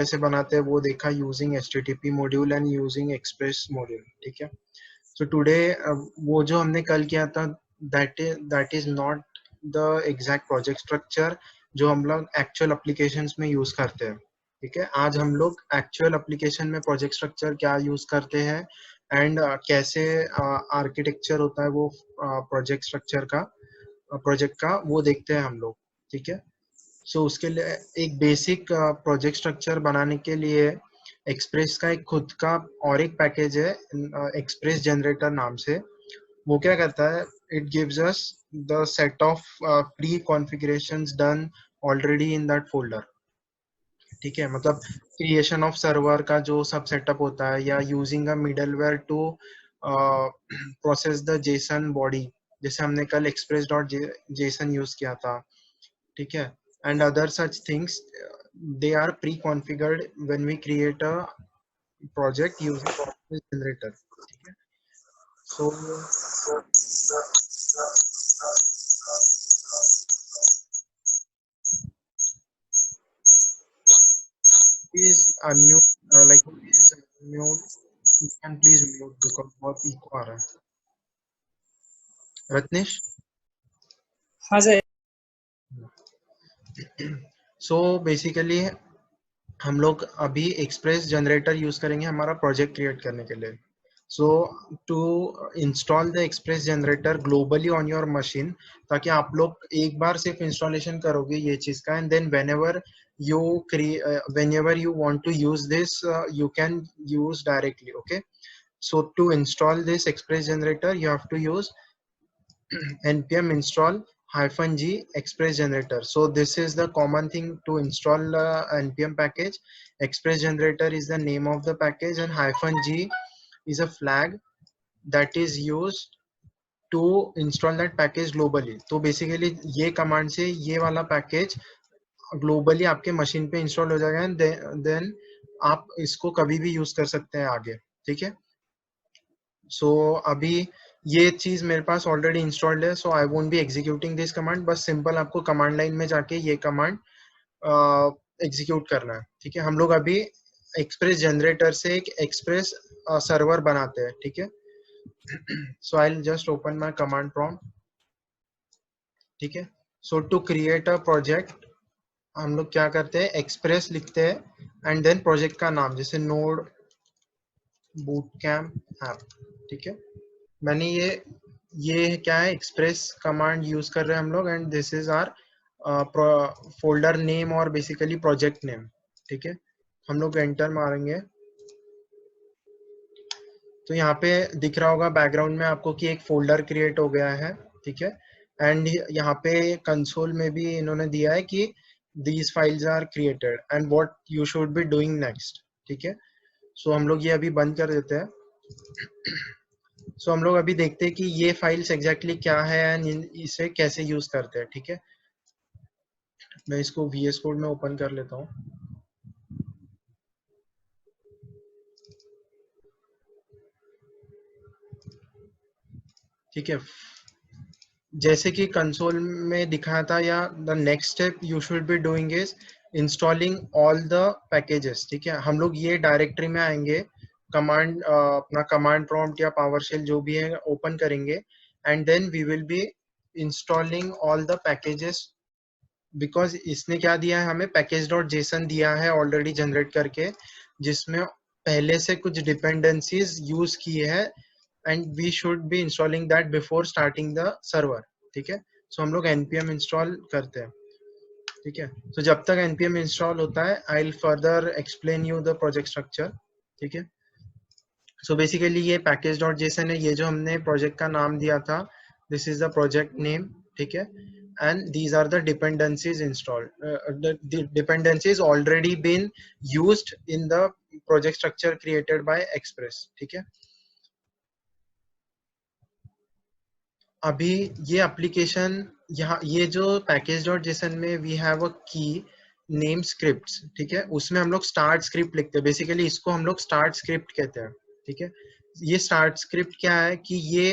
कैसे बनाते हैं वो देखा using HTTP module and using express module, ठीक है। सो टुडे वो जो हमने कल किया था that is not the exact project structure जो हम लोग एक्चुअल एप्लीकेशंस में यूज करते हैं, ठीक है। आज हम लोग एक्चुअल एप्लीकेशन में प्रोजेक्ट स्ट्रक्चर क्या यूज करते हैं एंड कैसे आर्किटेक्चर होता है वो प्रोजेक्ट स्ट्रक्चर का, प्रोजेक्ट का, वो देखते हैं हम लोग, ठीक है। सो उसके लिए एक बेसिक प्रोजेक्ट स्ट्रक्चर बनाने के लिए एक्सप्रेस का एक खुद का और एक पैकेज है एक्सप्रेस जनरेटर नाम से। वो क्या करता है, it gives us the set of pre configurations done already in that folder, ठीक है। मतलब क्रिएशन ऑफ सर्वर का जो सब सेटअप होता है, या using a middleware to process the JSON body, जैसे हमने कल एक्सप्रेस डॉट जेसन यूज किया था, ठीक है। And other such things they are pre-configured when we create a project using this generator, ठीक है। So please unmute, like please mute, you can please mute because बहुत echo आ रहा है। रत्नेश, हाँ सर। so basically हम लोग अभी एक्सप्रेस जनरेटर यूज करेंगे हमारा प्रोजेक्ट क्रिएट करने के लिए। So to install the express generator globally on your machine, ताकि आप लोग एक बार सिर्फ इंस्टॉलेशन करोगे ये चीज का, and then whenever you want to use this, you can use directly, okay। So to install this express generator you have to use npm install -g express generator. So this is the common thing to install npm package. Express generator is the name of the package, and -g is a flag that is used to install that package globally. तो basically ये command से ये वाला package globally आपके machine पे install हो जाएगा, and then आप इसको कभी भी यूज कर सकते हैं आगे, ठीक है। सो अभी ये चीज मेरे पास ऑलरेडी इंस्टॉल्ड है, so I won't be executing this command. बस सिंपल आपको कमांड लाइन में जाके ये कमांड एग्जीक्यूट करना है, ठीक है। हम लोग अभी एक्सप्रेस जनरेटर से एक एक्सप्रेस सर्वर बनाते हैं, ठीक है। So I will just open my command prompt, ठीक है। So to create a project हम लोग क्या करते हैं, एक्सप्रेस लिखते हैं एंड देन प्रोजेक्ट का नाम, जैसे नोड बूटकैम्प ऐप, ठीक है। मैंने ये क्या है, एक्सप्रेस कमांड यूज कर रहे हैं हम लोग, and this is our folder name और बेसिकली प्रोजेक्ट नेम, ठीक है। हम लोग एंटर मारेंगे तो यहाँ पे दिख रहा होगा बैकग्राउंड में आपको कि एक फोल्डर क्रिएट हो गया है, ठीक है। एंड यहाँ पे कंसोल में भी इन्होंने दिया है कि these files are created and what you should be doing next, ठीक है। सो हम लोग ये अभी बंद कर देते हैं। सो हम लोग अभी देखते हैं कि ये फाइल्स एग्जैक्टली क्या है एंड इसे कैसे यूज करते हैं, ठीक है। मैं इसको VS कोड में ओपन कर लेता हूँ, ठीक है। जैसे कि कंसोल में दिखाया था, या the next step you should be doing is installing all the packages, ठीक है। हम लोग ये डायरेक्टरी में आएंगे, कमांड अपना कमांड प्रॉम्प्ट या पावरशेल जो भी है ओपन करेंगे, and then we will be installing all the packages, because इसने क्या दिया है हमें, पैकेज डॉट जेसन दिया है ऑलरेडी जनरेट करके, जिसमें पहले से कुछ डिपेंडेंसीज यूज की है, and we should be installing that before starting the server, ठीक है। सो हम लोग npm इंस्टॉल करते हैं, ठीक है। तो जब तक npm इंस्टॉल होता है I will further explain you the project structure, ठीक है। सो बेसिकली ये पैकेज डॉट जेसन है, ये जो हमने प्रोजेक्ट का नाम दिया था, this is the project name, ठीक है। And these are the dependencies installed. The dependencies already been used in the project structure created by Express, ठीक है। अभी ये एप्लीकेशन यहाँ, ये जो पैकेज डॉट जेसन में वी हैव अ की नेम स्क्रिप्ट्स, ठीक है। उसमें हम लोग स्टार्ट स्क्रिप्ट लिखते हैं, बेसिकली इसको हम लोग स्टार्ट स्क्रिप्ट कहते हैं, ठीक है। ये स्टार्ट स्क्रिप्ट क्या है कि ये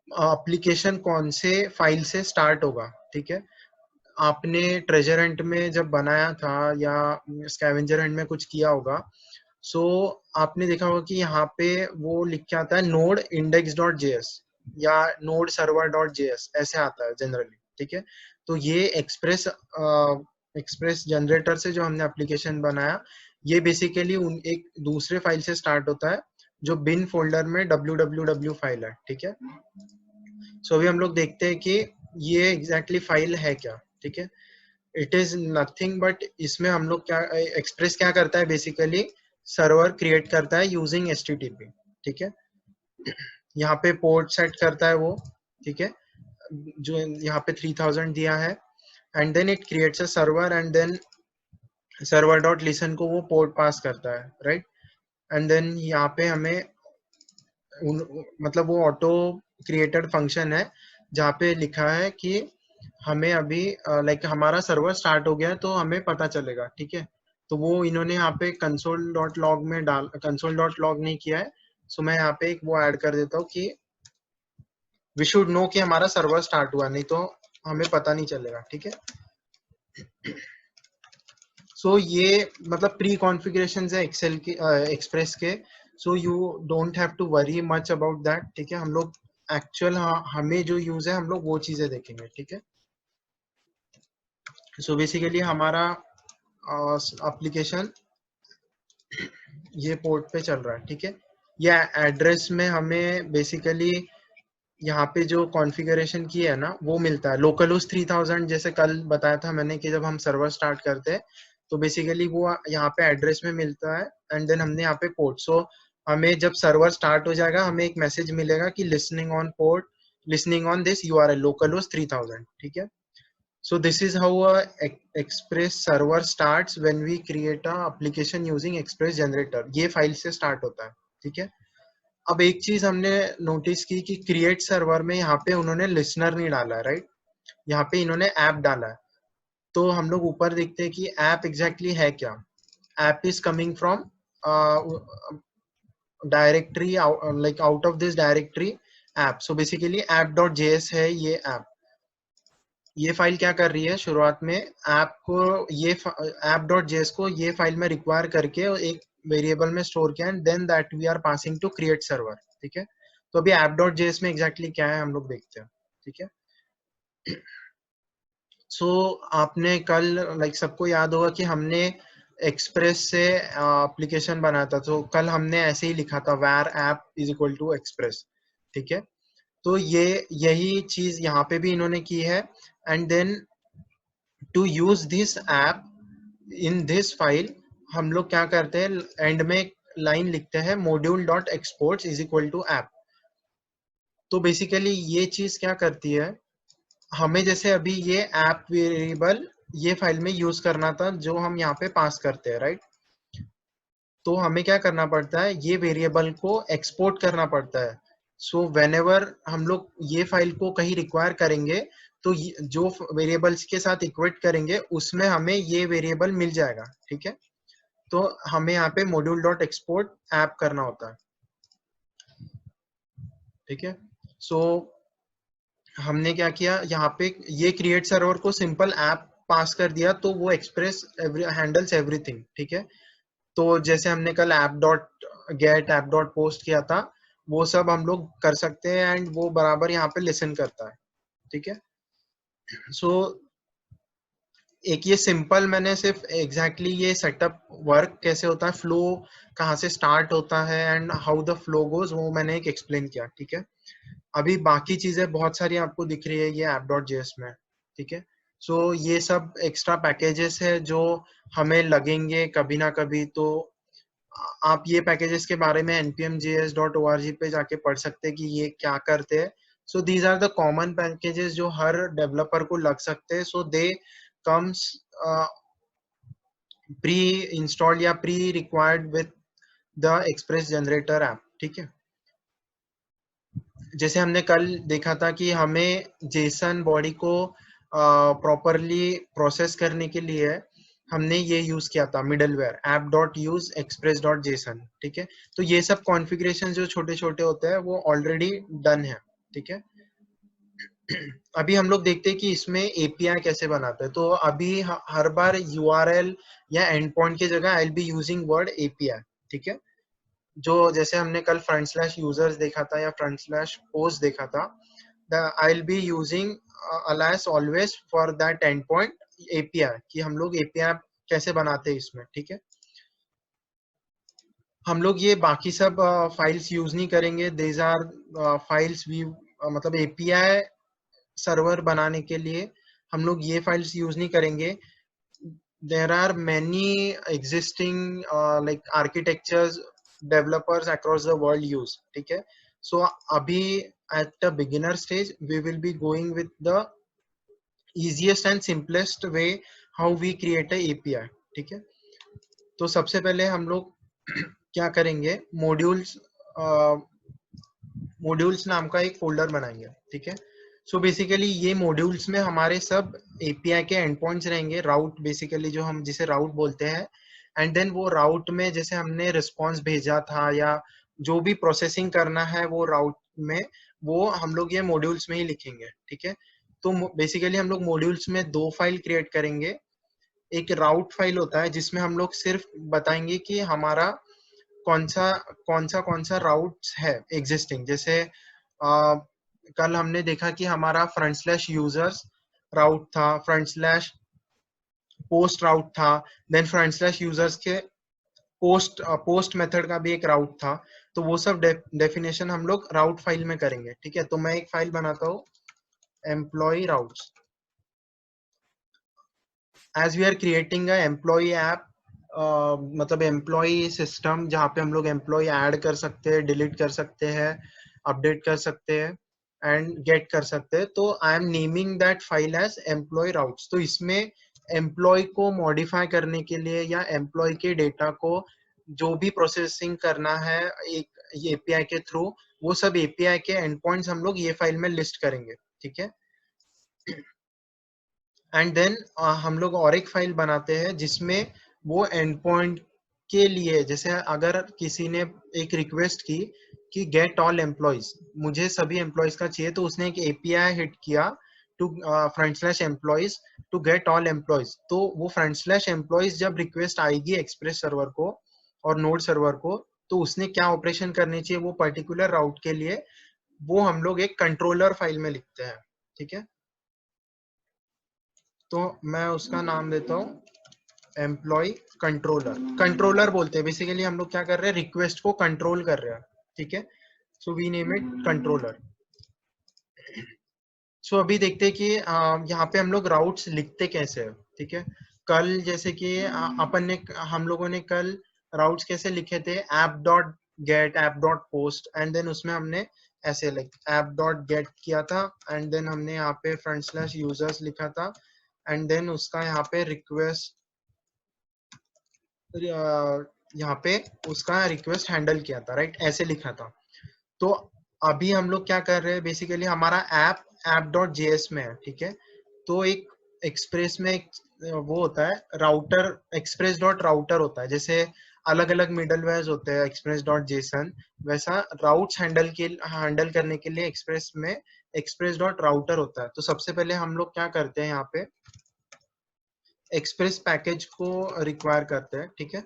एप्लीकेशन कौन से फाइल से स्टार्ट होगा, ठीक है। आपने ट्रेजर हंट में जब बनाया था या स्कैवेंजर हंट में कुछ किया होगा, सो आपने देखा होगा कि यहाँ पे वो लिख के आता है नोड इंडेक्स डॉट जेएस या नोड सर्वर डॉट जेएस, ऐसे आता है जनरली, ठीक है। तो ये एक्सप्रेस जनरेटर से जो हमने एप्लीकेशन बनाया, ये बेसिकली एक दूसरे फाइल से स्टार्ट होता है जो बिन फोल्डर में www फाइल है, ठीक है। सो अभी हम लोग देखते हैं कि ये एग्जैक्टली फाइल है क्या, ठीक है। इट इज नथिंग बट इसमें हम लोग क्या एक्सप्रेस क्या करता है, बेसिकली सर्वर क्रिएट करता है यूजिंग HTTP, ठीक है। यहाँ पे पोर्ट सेट करता है वो, ठीक है, जो यहाँ पे 3000 दिया है, and then it creates a server and then server dot listen को वो पोर्ट पास करता है, राइट। एंड देन यहाँ पे हमें मतलब वो ऑटो क्रिएटेड फंक्शन है जहाँ पे लिखा है कि हमें अभी लाइक हमारा सर्वर स्टार्ट हो गया है तो हमें पता चलेगा, ठीक है। तो वो इन्होंने यहाँ पे कंसोल डॉट लॉग में कंसोल डॉट लॉग नहीं किया है, सो मैं यहाँ पे एक वो ऐड कर देता हूँ कि वी शुड नो कि हमारा सर्वर स्टार्ट हुआ, नहीं तो हमें पता नहीं चलेगा, ठीक है। सो ये मतलब प्री कॉन्फ़िगरेशन है एक्सेल के एक्सप्रेस के, so you don't have to worry much about that, ठीक है। हम लोग एक्चुअल हमें जो यूज है हम लोग वो चीजें देखेंगे, ठीक है। सो बेसिकली हमारा एप्लीकेशन ये पोर्ट पे चल रहा है, ठीक है। ये एड्रेस में हमें बेसिकली यहाँ पे जो कॉन्फ़िगरेशन की है ना वो मिलता है लोकलहोस्ट 3000, जैसे कल बताया था मैंने कि जब हम सर्वर स्टार्ट करते हैं तो बेसिकली वो यहाँ पे एड्रेस में मिलता है, एंड देन हमने यहाँ पे पोर्ट। सो हमें जब सर्वर स्टार्ट हो जाएगा हमें एक मैसेज मिलेगा कि listening on port, listening on this URL localhost 3000, ठीक है। So this is how a Express server starts when we create a application using Express generator. ये फाइल से स्टार्ट होता है, ठीक है। अब एक चीज हमने नोटिस की कि क्रिएट सर्वर में यहाँ पे उन्होंने लिसनर नहीं डाला है, राइट। यहाँ पे इन्होंने ऐप डाला है। तो हम लोग ऊपर देखते हैं कि ऐप एग्जैक्टली है क्या। App is coming from directory, like out of this directory app. So basically app.js है ये ऐप। ये फाइल क्या कर रही है शुरुआत में, ऐप को ये app.js को ये फाइल में रिक्वायर करके एक वेरिएबल में स्टोर किया, and then that we are passing to create server, ठीक है। तो अभी app.js में एग्जैक्टली क्या है हम लोग देखते हैं, ठीक है। सो आपने कल लाइक सबको याद होगा कि हमने एक्सप्रेस से एप्लीकेशन बनाया था, तो कल हमने ऐसे ही लिखा था var app is equal to Express, ठीक है। तो ये यही चीज यहाँ पे भी इन्होंने की है, and then to use this app in this file हम लोग क्या करते हैं, एंड में लाइन लिखते हैं module dot exports is equal to app. तो बेसिकली ये चीज क्या करती है, हमें जैसे अभी ये ऐप वेरिएबल ये फाइल में यूज करना था जो हम यहाँ पे पास करते हैं, राइट। तो हमें क्या करना पड़ता है, ये वेरिएबल को एक्सपोर्ट करना पड़ता है। सो व्हेनेवर हम लोग ये फाइल को कहीं रिक्वायर करेंगे तो जो वेरिएबल्स के साथ इक्वेट करेंगे उसमें हमें ये वेरिएबल मिल जाएगा, ठीक है। तो हमें यहाँ पे module डॉट एक्सपोर्ट ऐप करना होता है, ठीक है। सो हमने क्या किया, यहाँ पे ये क्रिएट सर्वर को सिंपल ऐप पास कर दिया तो वो एक्सप्रेस हैंडल्स एवरीथिंग, ठीक है। तो जैसे हमने कल app dot get app dot post किया था वो सब हम लोग कर सकते हैं, एंड वो बराबर यहाँ पे लिसन करता है, ठीक है। सो एक ये सिंपल मैंने सिर्फ एग्जैक्टली ये सेटअप वर्क कैसे होता है, फ्लो कहाँ से स्टार्ट होता है and how the flow goes, वो मैंने एक एक्सप्लेन किया, ठीक है। अभी बाकी चीजें बहुत सारी आपको दिख रही है ये app.js में, ठीक है। सो ये सब एक्स्ट्रा पैकेजेस है जो हमें लगेंगे कभी ना कभी, तो आप ये पैकेजेस के बारे में npmjs.org पे जाके पढ़ सकते हैं कि ये क्या करते हैं। So these are the common packages जो हर डेवलपर को लग सकते हैं। So they comes pre installed या pre required with the express generator app, ठीक है। जैसे हमने कल देखा था कि हमें जेसन बॉडी को प्रॉपरली प्रोसेस करने के लिए हमने ये यूज किया था मिडलवेयर app.use express.json, ठीक है। तो ये सब कॉन्फ़िगरेशन जो छोटे छोटे होते हैं वो ऑलरेडी डन है, ठीक है। अभी हम लोग देखते हैं कि इसमें एपीआई कैसे बनाते हैं। तो अभी हर बार यूआरएल या एंड पॉइंट की जगह आई will be using word API, ठीक है। जो जैसे हमने कल फ्रंट स्लैश यूजर्स देखा था या फ्रंट स्लैश पोस्ट देखा था, आई will be using Alice always for that and point API, कि हम लोग एपीआई कैसे बनाते हैं इसमें, ठीक है। हम लोग ये बाकी सब फाइल्स यूज नहीं करेंगे। दीज आर फाइल्स वी, मतलब एपीआई सर्वर बनाने के लिए हम लोग ये फाइल्स यूज नहीं करेंगे। there are many existing like architectures developers across the world use, ठीक है। so अभी at the beginner stage we will be going with the easiest and simplest way how we create a API, ठीक है। तो सबसे पहले हम लोग क्या करेंगे, मॉड्यूल्स नाम का एक फोल्डर बनाएंगे, ठीक है। सो बेसिकली ये मॉड्यूल्स में हमारे सब एपीआई के एंड पॉइंट्स रहेंगे, राउट बेसिकली जो हम जिसे राउट बोलते हैं। एंड देन वो राउट में जैसे हमने रिस्पॉन्स भेजा था या जो भी प्रोसेसिंग करना है वो राउट में, वो हम लोग ये मॉड्यूल्स में ही लिखेंगे, ठीक है। तो बेसिकली हम लोग मॉड्यूल्स में दो फाइल क्रिएट करेंगे। एक राउट फाइल होता है जिसमें हम लोग सिर्फ बताएंगे कि हमारा कौन सा राउट्स है एग्जिस्टिंग। जैसे कल हमने देखा कि हमारा फ्रंट स्लैश यूजर्स राउट था, फ्रंट स्लैश पोस्ट राउट था, देन फ्रंट स्लैश यूजर्स के पोस्ट मेथड का भी एक राउट था। तो वो सब डेफिनेशन हम लोग राउट फाइल में करेंगे, ठीक है। तो मैं एक फाइल बनाता हूँ, employee routes. As we are creating a employee app, मतलब एम्प्लॉय सिस्टम जहाँ पे हम लोग एम्प्लॉय ऐड कर सकते हैं, डिलीट कर सकते हैं, अपडेट कर सकते हैं एंड गेट कर सकते हैं। तो I am naming that file as employee routes. तो इसमें एम्प्लॉय को मॉडिफाई करने के लिए या एम्प्लॉय के डेटा को जो भी प्रोसेसिंग करना है एक एपीआई के थ्रू, वो सब एपीआई के एंड पॉइंट्स हम लोग ये फाइल में लिस्ट करेंगे, ठीक है। एंड देन हम लोग और एक फाइल बनाते हैं जिसमें वो एंड पॉइंट के लिए, जैसे अगर किसी ने एक रिक्वेस्ट की कि गेट ऑल एम्प्लॉयज, मुझे सभी एम्प्लॉयज का चाहिए, तो उसने एक एपीआई हिट किया to front slash employees to get all employees. तो वो फ्रंट स्लैश एम्प्लॉयज जब रिक्वेस्ट आएगी एक्सप्रेस सर्वर को और नोड सर्वर को, तो उसने क्या ऑपरेशन करनी चाहिए वो पर्टिकुलर राउट के लिए, वो हम लोग एक कंट्रोलर फाइल में लिखते हैं, ठीक है। तो मैं उसका नाम देता हूँ एम्प्लॉय कंट्रोलर। कंट्रोलर बोलते हैं बेसिकली, हम लोग क्या कर रहे हैं, रिक्वेस्ट को कंट्रोल कर रहे हैं, ठीक है। So we name it controller. सो अभी देखते हैं कि यहाँ पे हम लोग राउट्स लिखते कैसे हैं, ठीक है। कल जैसे कि हम लोगों ने कल राउट्स कैसे लिखे थे, app dot get, app dot post, and then उसमें हमने ऐसे लाइक ऐप डॉट गेट किया था, एंड देन हमने यहाँ पे फ्रंट स्लैश यूजर्स लिखा था, एंड देन उसका यहाँ पे रिक्वेस्ट, यहाँ पे उसका रिक्वेस्ट हैंडल किया था, राइट, ऐसे लिखा था। तो अभी हम लोग क्या कर रहे हैं, बेसिकली हमारा ऐप डॉट जेएस में है, ठीक है। तो एक एक्सप्रेस में एक वो होता है राउटर, एक्सप्रेस डॉट राउटर होता है। जैसे अलग अलग मिडलवेयर्स होते हैं एक्सप्रेस डॉट जेसन, वैसा राउट्स हैंडल करने के लिए एक्सप्रेस में एक्सप्रेस डॉट राउटर होता है। तो सबसे पहले हम लोग क्या करते हैं, यहाँ पे एक्सप्रेस पैकेज को रिक्वायर करते हैं, ठीक है।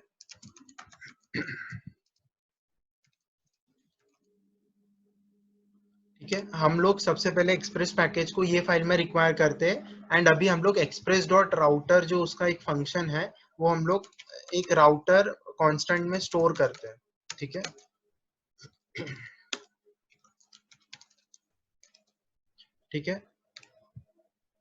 ठीक है, हम लोग सबसे पहले एक्सप्रेस पैकेज को ये फाइल में रिक्वायर करते हैं, एंड अभी हम लोग एक्सप्रेस डॉट राउटर जो उसका एक फंक्शन है, वो हम लोग एक राउटर कांस्टेंट में स्टोर करते हैं, ठीक है। ठीक है,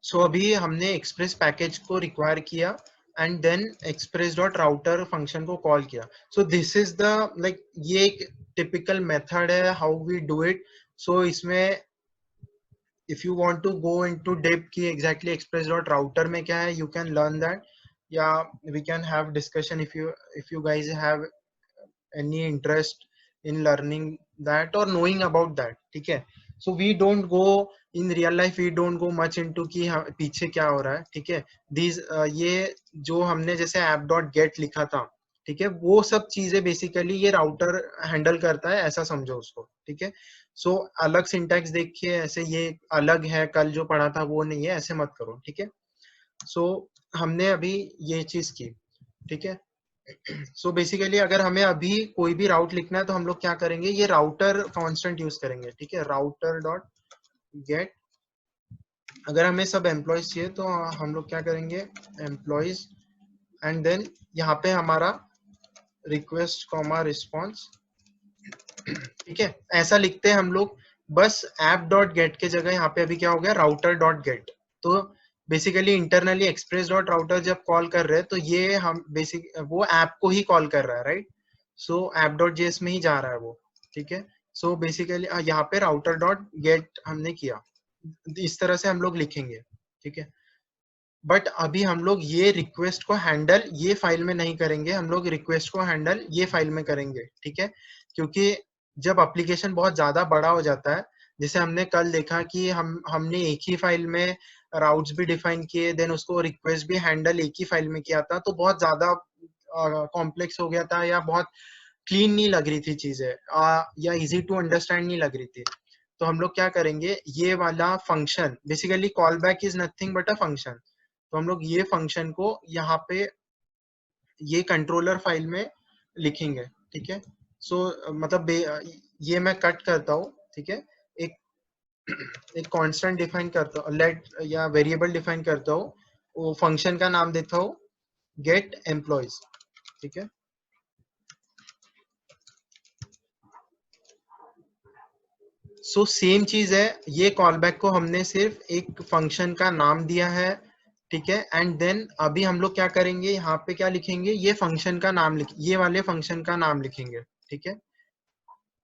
सो अभी हमने एक्सप्रेस पैकेज को रिक्वायर किया and then Express dot router function को कॉल किया। So this is the like, ये एक टिपिकल मेथड है how we do it. So इसमें if you want to go into depth की exactly express dot router में क्या है, you can learn that, या we can have discussion if you guys have any interest in learning that or knowing about that, ठीक है। so we don't go in real life, we don't go much into कि पीछे क्या हो रहा है, ठीक है। these ये जो हमने जैसे app dot get लिखा था, ठीक है, वो सब चीजें बेसिकली ये राउटर हैंडल करता है, ऐसा समझो उसको। ठीक है, सो अलग सिंटैक्स देखिए, ऐसे ये अलग है, कल जो पढ़ा था वो नहीं है, ऐसे मत करो। ठीक है, सो हमने अभी ये चीज की। ठीक है, सो बेसिकली अगर हमें अभी कोई भी राउट लिखना है तो हम लोग क्या करेंगे, ये राउटर कांस्टेंट यूज करेंगे। ठीक है, राउटर डॉट गेट, अगर हमें सब एम्प्लॉयज चाहिए तो हम लोग क्या करेंगे, एम्प्लॉयज, एंड देन यहाँ पे हमारा रिक्वेस्ट कॉमा रिस्पॉन्स। ठीक है, ऐसा लिखते हैं हम लोग, बस ऐप डॉट गेट के जगह यहाँ पे अभी क्या हो गया, राउटर डॉट गेट। तो basically internally express dot router जब कॉल कर रहे हैं तो ये हम बेसिक वो ऐप को ही कॉल कर रहा है, राइट। सो ऐप डॉट जेएस में ही जा रहा है वो। ठीक है, सो बेसिकली यहाँ पे राउटर डॉट गेट हमने किया, इस तरह से हम लोग लिखेंगे। ठीक है, बट अभी हम लोग ये रिक्वेस्ट को हैंडल ये फाइल में नहीं करेंगे, हम लोग रिक्वेस्ट को हैंडल ये फाइल में करेंगे। ठीक है, क्योंकि जब एप्लीकेशन बहुत ज्यादा बड़ा हो जाता है, जैसे हमने कल देखा कि हमने एक ही फाइल में राउट्स भी डिफाइन किए, देन उसको रिक्वेस्ट भी हैंडल एक ही फाइल में किया था, तो बहुत ज्यादा कॉम्प्लेक्स हो गया था, या बहुत क्लीन नहीं लग रही थी चीजें, या इजी टू अंडरस्टैंड नहीं लग रही थी। तो हम लोग क्या करेंगे, ये वाला function, basically call back is nothing but a function, तो हम लोग ये फंक्शन को यहाँ पे ये कंट्रोलर फाइल में लिखेंगे। ठीक है, सो मतलब ये मैं कट करता हूँ। ठीक है, एक एक कांस्टेंट डिफाइन करता हूँ, लेट या वेरिएबल डिफाइन करता हूँ, वो फंक्शन का नाम देता हूँ गेट एम्प्लॉयज। ठीक है, सो सेम चीज है, ये कॉल बैक को हमने सिर्फ एक फंक्शन का नाम दिया है। ठीक है, एंड देन अभी हम लोग क्या करेंगे, यहाँ पे क्या लिखेंगे, ये फंक्शन का नाम ये वाले फंक्शन का नाम लिखेंगे। ठीक है,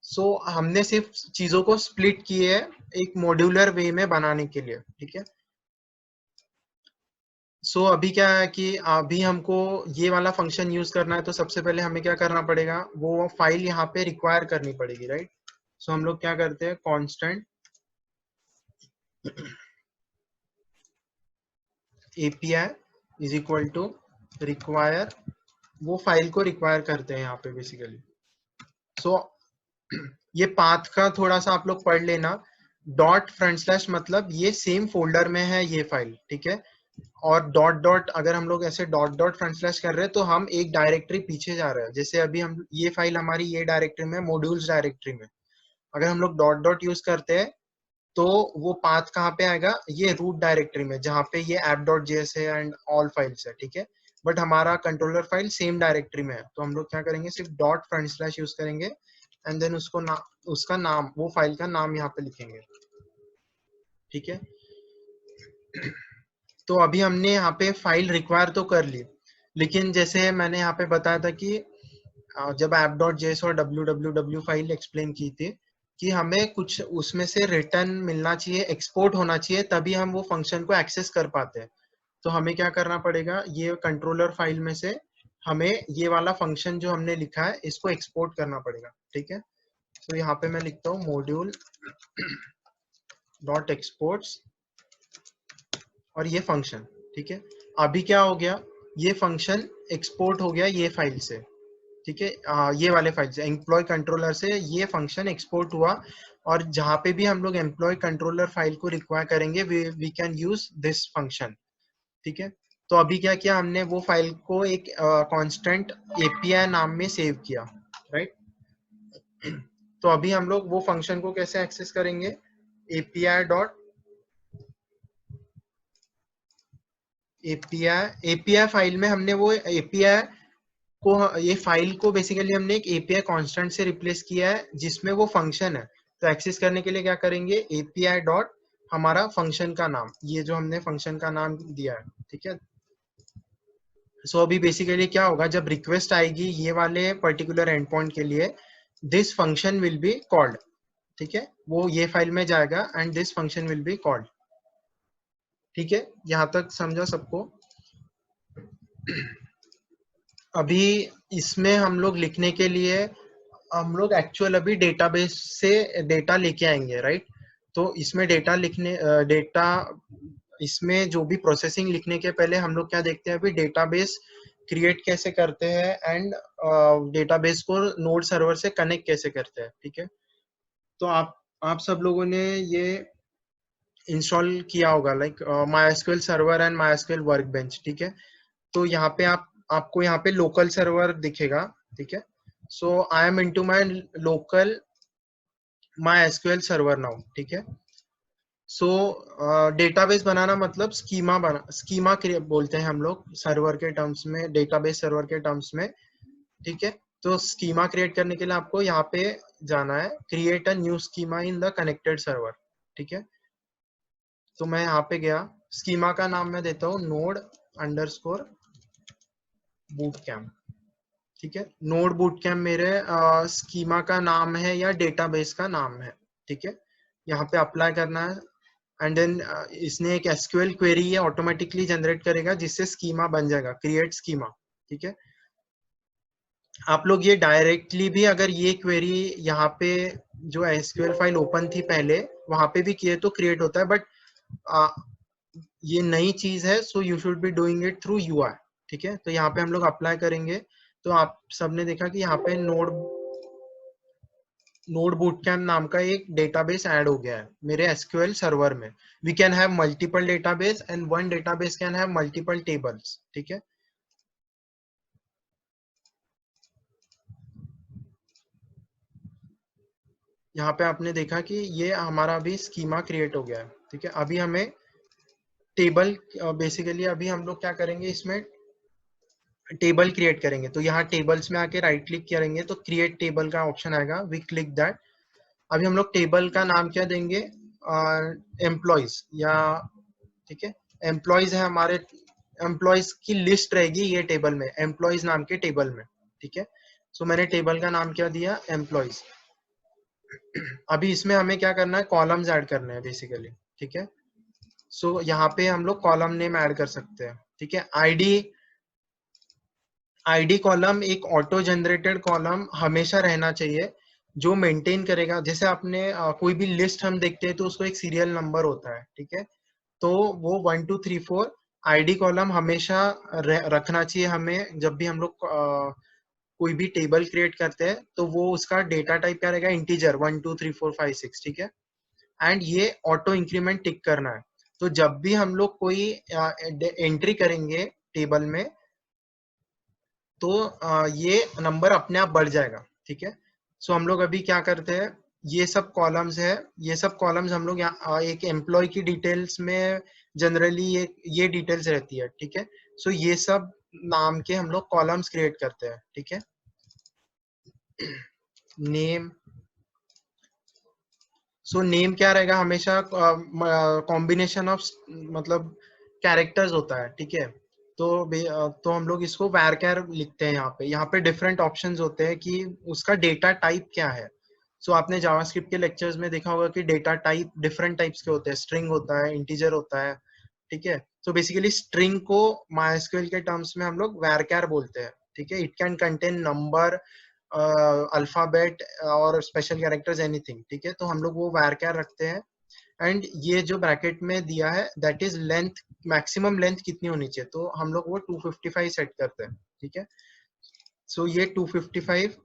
सो हमने सिर्फ चीजों को स्प्लिट किए है एक मॉड्यूलर वे में बनाने के लिए। ठीक है, सो अभी क्या है कि अभी हमको ये वाला फंक्शन यूज करना है, तो सबसे पहले हमें क्या करना पड़ेगा, वो फाइल यहाँ पे रिक्वायर करनी पड़ेगी, राइट। सो हम लोग क्या करते हैं, constant API is equal to require, वो फाइल को रिक्वायर करते हैं यहाँ पे बेसिकली। सो ये पाथ का थोड़ा सा आप लोग पढ़ लेना, डॉट फ्रंट स्लैश मतलब ये सेम फोल्डर में है ये फाइल। ठीक है, और डॉट डॉट अगर हम लोग ऐसे डॉट डॉट फ्रंट स्लैश कर रहे हैं तो हम एक डायरेक्टरी पीछे जा रहे हैं, जैसे अभी हम ये फाइल हमारी ये डायरेक्टरी में, मॉड्यूल्स डायरेक्टरी में, अगर हम लोग डॉट डॉट यूज करते हैं तो वो पाथ कहाँ पे आएगा, ये रूट डायरेक्टरी में, जहाँ पे ये app डॉट जेएस है एंड ऑल फाइल्स है। ठीक है, बट हमारा कंट्रोलर फाइल सेम डायरेक्टरी में है, तो हम लोग क्या करेंगे, सिर्फ डॉट फ्रंट स्लैश यूज करेंगे, एंड देन उसको उसका नाम, वो फाइल का नाम यहाँ पे लिखेंगे। ठीक है, तो अभी हमने यहाँ पे फाइल रिक्वायर तो कर ली, लेकिन जैसे मैंने यहाँ पे बताया था कि जब app.js और www फाइल एक्सप्लेन की थी कि हमें कुछ उसमें से रिटर्न मिलना चाहिए, एक्सपोर्ट होना चाहिए, तभी हम वो फंक्शन को एक्सेस कर पाते हैं। तो हमें क्या करना पड़ेगा, ये कंट्रोलर फाइल में से हमें ये वाला फंक्शन जो हमने लिखा है इसको एक्सपोर्ट करना पड़ेगा। ठीक है, तो यहाँ पे मैं लिखता हूँ मॉड्यूल डॉट एक्सपोर्ट्स और ये फंक्शन। ठीक है, अभी क्या हो गया, ये फंक्शन एक्सपोर्ट हो गया ये फाइल से। ठीक है, ये वाले फाइल से, एम्प्लॉय कंट्रोलर से ये फंक्शन एक्सपोर्ट हुआ, और जहां पे भी हम लोग एम्प्लॉय कंट्रोलर फाइल को रिक्वायर करेंगे we can use this function. ठीक है, तो अभी क्या किया हमने, वो फाइल को एक कांस्टेंट API नाम में सेव किया, राइट। तो अभी हम लोग वो फंक्शन को कैसे एक्सेस करेंगे, API फाइल में हमने वो API को, ये फाइल को बेसिकली हमने एक API कांस्टेंट से रिप्लेस किया है जिसमें वो फंक्शन है। तो एक्सेस करने के लिए क्या करेंगे, API डॉट हमारा फंक्शन का नाम, ये जो हमने फंक्शन का नाम दिया है। ठीक है, सो अभी बेसिकली क्या होगा, जब रिक्वेस्ट आएगी ये वाले पर्टिकुलर एंड पॉइंट के लिए, this function will be called. ठीक है, वो ये फाइल में जाएगा and this function will be called. ठीक है, यहाँ तक समझा सबको। अभी इसमें हम लोग लिखने के लिए हम लोग एक्चुअल अभी डेटाबेस से डेटा लेके आएंगे, राइट। तो इसमें डेटा लिखने इसमें जो भी प्रोसेसिंग लिखने के पहले हम लोग क्या देखते हैं, अभी डेटाबेस क्रिएट कैसे करते हैं एंड डेटाबेस को नोड सर्वर से कनेक्ट कैसे करते हैं, ठीक है। तो आप सब लोगों ने ये इंस्टॉल किया होगा, like MySQL server and MySQL workbench, ठीक है। तो यहाँ पे आपको यहाँ पे लोकल सर्वर दिखेगा, ठीक है। So I am into my local MySQL server now, ठीक है। सो डेटाबेस बनाना मतलब स्कीमा बोलते हैं हम लोग सर्वर के टर्म्स में, डेटाबेस सर्वर के टर्म्स में, ठीक है। तो स्कीमा क्रिएट करने के लिए आपको यहाँ पे जाना है, create a new schema in the connected server, ठीक है। तो मैं यहाँ पे गया, स्कीमा का नाम मैं देता हूँ नोड अंडरस्कोर बूट कैम्प, ठीक है। नोड बूट कैम्प मेरे स्कीमा का नाम है या डेटाबेस का नाम है, ठीक है। यहाँ पे अप्लाई करना है एंड देन इसने एक एसक्यूएल क्वेरी ये ऑटोमेटिकली जनरेट करेगा जिससे स्कीमा बन जाएगा, क्रिएट स्कीमा, ठीक है। आप लोग ये डायरेक्टली भी अगर ये क्वेरी यहाँ पे जो एसक्यूएल फाइल ओपन थी पहले वहां पे भी किए तो क्रिएट होता है, बट ये नई चीज है, so you should be doing it through UI, ठीक है। तो यहाँ पे हम लोग अप्लाई करेंगे, तो आप सबने देखा कि यहाँ पे नोड बूटकैम्प नाम का एक डेटाबेस ऐड हो गया है मेरे एसक्यूएल सर्वर में। We can have multiple database and one database can have multiple tables, ठीक है। यहाँ पे आपने देखा कि ये हमारा अभी स्कीमा क्रिएट हो गया है, ठीक है। अभी हमें टेबल बेसिकली अभी हम लोग क्या करेंगे, इसमें टेबल क्रिएट करेंगे। तो यहाँ टेबल्स में आके राइट क्लिक करेंगे तो क्रिएट टेबल का ऑप्शन आएगा, वी क्लिक दैट। अभी हम लोग टेबल का नाम क्या देंगे, एम्प्लॉयज, या ठीक है एम्प्लॉयज है हमारे, एम्प्लॉयज की लिस्ट रहेगी ये टेबल में, एम्प्लॉयज नाम के टेबल में, ठीक है। सो मैंने टेबल का नाम क्या दिया, एम्प्लॉयज। अभी इसमें हमें क्या करना है, कॉलम्स ऐड करने हैं बेसिकली, ठीक है। सो यहाँ पे हम लोग कॉलम नेम ऐड कर सकते हैं, ठीक है। आईडी कॉलम एक ऑटो जनरेटेड कॉलम हमेशा रहना चाहिए जो मेंटेन करेगा। जैसे आपने कोई भी लिस्ट हम देखते हैं तो उसको एक सीरियल नंबर होता है, ठीक है। तो वो 1 2 3 4 आईडी कॉलम हमेशा रखना चाहिए हमें। जब भी हम लोग कोई भी टेबल क्रिएट करते हैं तो वो उसका डेटा टाइप क्या रहेगा, इंटीजर 1 2 3 4 5 6, ठीक है। एंड ये ऑटो इंक्रीमेंट टिक करना है। तो जब भी हम लोग कोई एंट्री करेंगे टेबल में तो ये नंबर अपने आप बढ़ जाएगा, ठीक है। सो हम लोग अभी क्या करते हैं, ये सब कॉलम्स है, ये सब कॉलम्स हम लोग यहाँ एक एम्प्लॉय की डिटेल्स में जनरली ये डिटेल्स रहती है, ठीक है। सो ये सब नाम के हम लोग कॉलम्स क्रिएट करते हैं, ठीक है। नेम, सो नेम क्या रहेगा, हमेशा कॉम्बिनेशन ऑफ मतलब कैरेक्टर्स होता है, ठीक है। तो हम लोग इसको varchar लिखते हैं। यहाँ पे डिफरेंट ऑप्शंस होते हैं कि उसका डेटा टाइप क्या है। सो आपने जावास्क्रिप्ट के लेक्चर्स में देखा होगा कि डेटा टाइप डिफरेंट टाइप्स के होते हैं, स्ट्रिंग होता है, इंटीजर होता है, ठीक है। सो बेसिकली स्ट्रिंग को MySQL के टर्म्स में हम लोग varchar बोलते हैं, ठीक है। It can contain number, alphabet और स्पेशल कैरेक्टर्स, एनीथिंग, ठीक है। तो हम लोग वो varchar रखते हैं। एंड ये जो ब्रैकेट में दिया है that is length, maximum length कितनी होनी चाहिए, तो हम लोग वो 255 सेट करते हैं, ठीक है। सो ये 255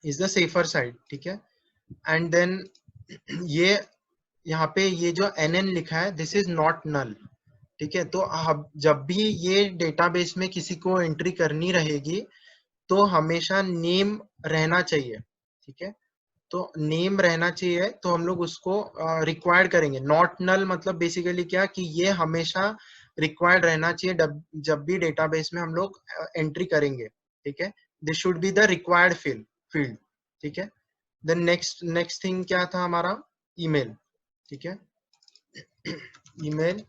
इज द सेफर साइड, ठीक है। एंड देन ये यहाँ पे ये जो NN लिखा है दिस इज नॉट नल, ठीक है। तो जब भी ये डेटाबेस में किसी को एंट्री करनी रहेगी तो हमेशा नेम रहना चाहिए, ठीक है। तो नेम रहना चाहिए, तो हम लोग उसको रिक्वायर्ड करेंगे। नॉट नल मतलब बेसिकली क्या कि ये हमेशा रिक्वायर्ड रहना चाहिए जब भी डेटाबेस में हम लोग एंट्री करेंगे, ठीक है। This should be the required field, ठीक है। देन नेक्स्ट थिंग क्या था हमारा, ईमेल, ठीक है। Email,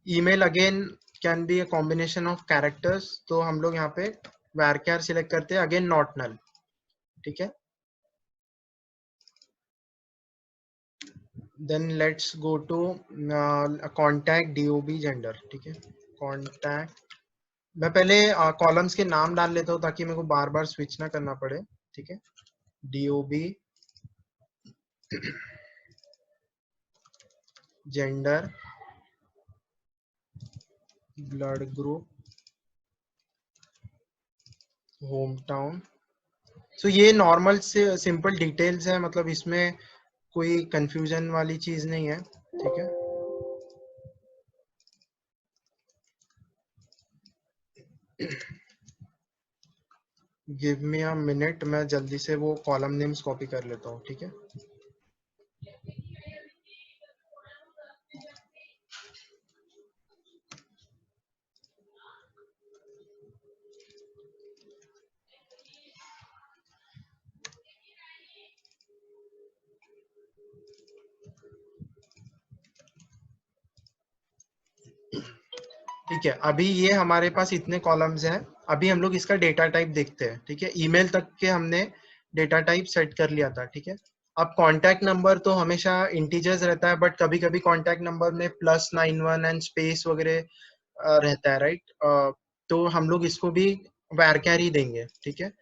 email again can be a combination of characters, तो हम लोग यहाँ पे varchar सिलेक्ट करते हैं, अगेन नॉट नल, ठीक है। then let's go to contact dob gender, ठीक है। contact, मैं पहले कॉलम्स के नाम डाल लेता हूँ ताकि मेरे को बार बार स्विच ना करना पड़े, ठीक है। dob gender, blood group, home town. So ये नॉर्मल से सिंपल डिटेल्स है, मतलब इसमें कोई कंफ्यूजन वाली चीज नहीं है, ठीक है। गिव मी अ मिनट, मैं जल्दी से वो कॉलम नेम्स कॉपी कर लेता हूँ, ठीक है। ठीक है, अभी ये हमारे पास इतने कॉलम्स हैं। अभी हम लोग इसका डेटा टाइप देखते हैं, ठीक है। ईमेल तक के हमने डेटा टाइप सेट कर लिया था, ठीक है। अब कॉन्टैक्ट नंबर तो हमेशा इंटीजर्स रहता है, बट कभी कभी कॉन्टैक्ट नंबर में +91 एंड स्पेस वगैरह रहता है, राइट। तो हम लोग इसको भी varchar ही देंगे, ठीक है।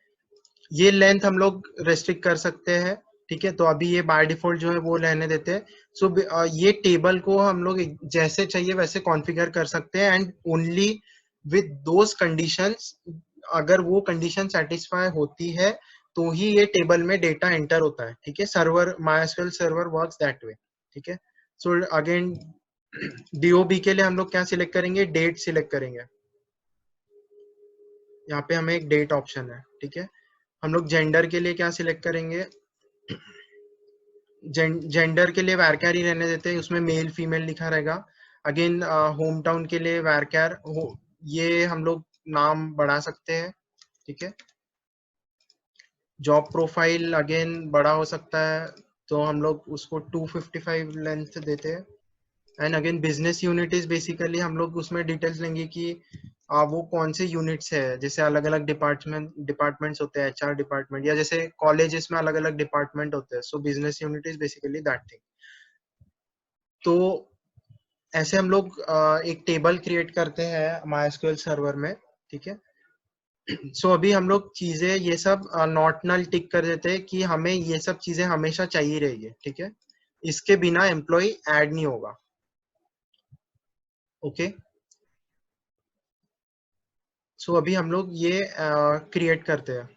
ये लेंथ हम लोग रेस्ट्रिक्ट कर सकते हैं, ठीक है। तो अभी ये बाय डिफॉल्ट जो है वो रहने देते हैं। सो ये टेबल को हम लोग जैसे चाहिए वैसे कॉन्फ़िगर कर सकते हैं, and only with those conditions, अगर वो कंडीशन सेटिस्फाई होती है तो ही ये टेबल में डेटा एंटर होता है, ठीक है। Server MySQL server works that way, ठीक है। सो अगेन डीओबी के लिए हम लोग क्या सिलेक्ट करेंगे, डेट सिलेक्ट करेंगे। यहाँ पे हमें एक डेट ऑप्शन है, ठीक है। हम लोग जेंडर के लिए क्या सिलेक्ट करेंगे, जेंडर के लिए varchar ही रहने देते हैं, उसमें मेल फीमेल लिखा रहेगा। अगेन होम टाउन के लिए varchar ये हम लोग नाम बढ़ा सकते हैं, ठीक है। जॉब प्रोफाइल अगेन बड़ा हो सकता है, तो हम लोग उसको 255 लेंथ देते हैं। And again business unit is basically हम लोग उसमें डिटेल्स लेंगे कि वो कौन से यूनिट्स है, जैसे अलग अलग डिपार्टमेंट्स होते हैं, HR डिपार्टमेंट, या जैसे कॉलेजेस में अलग अलग डिपार्टमेंट होते हैं। सो business unit is basically that thing. तो ऐसे हम लोग एक टेबल क्रिएट करते हैं MySQL सर्वर में, ठीक है। सो अभी हम लोग चीजें ये सब नॉट नल टिक कर देते हैं कि हमें ये सब चीजें हमेशा चाहिए रहेगी, ठीक है। इसके बिना एम्प्लॉय ऐड नहीं होगा, ओके। सो अभी हम लोग ये क्रिएट करते हैं,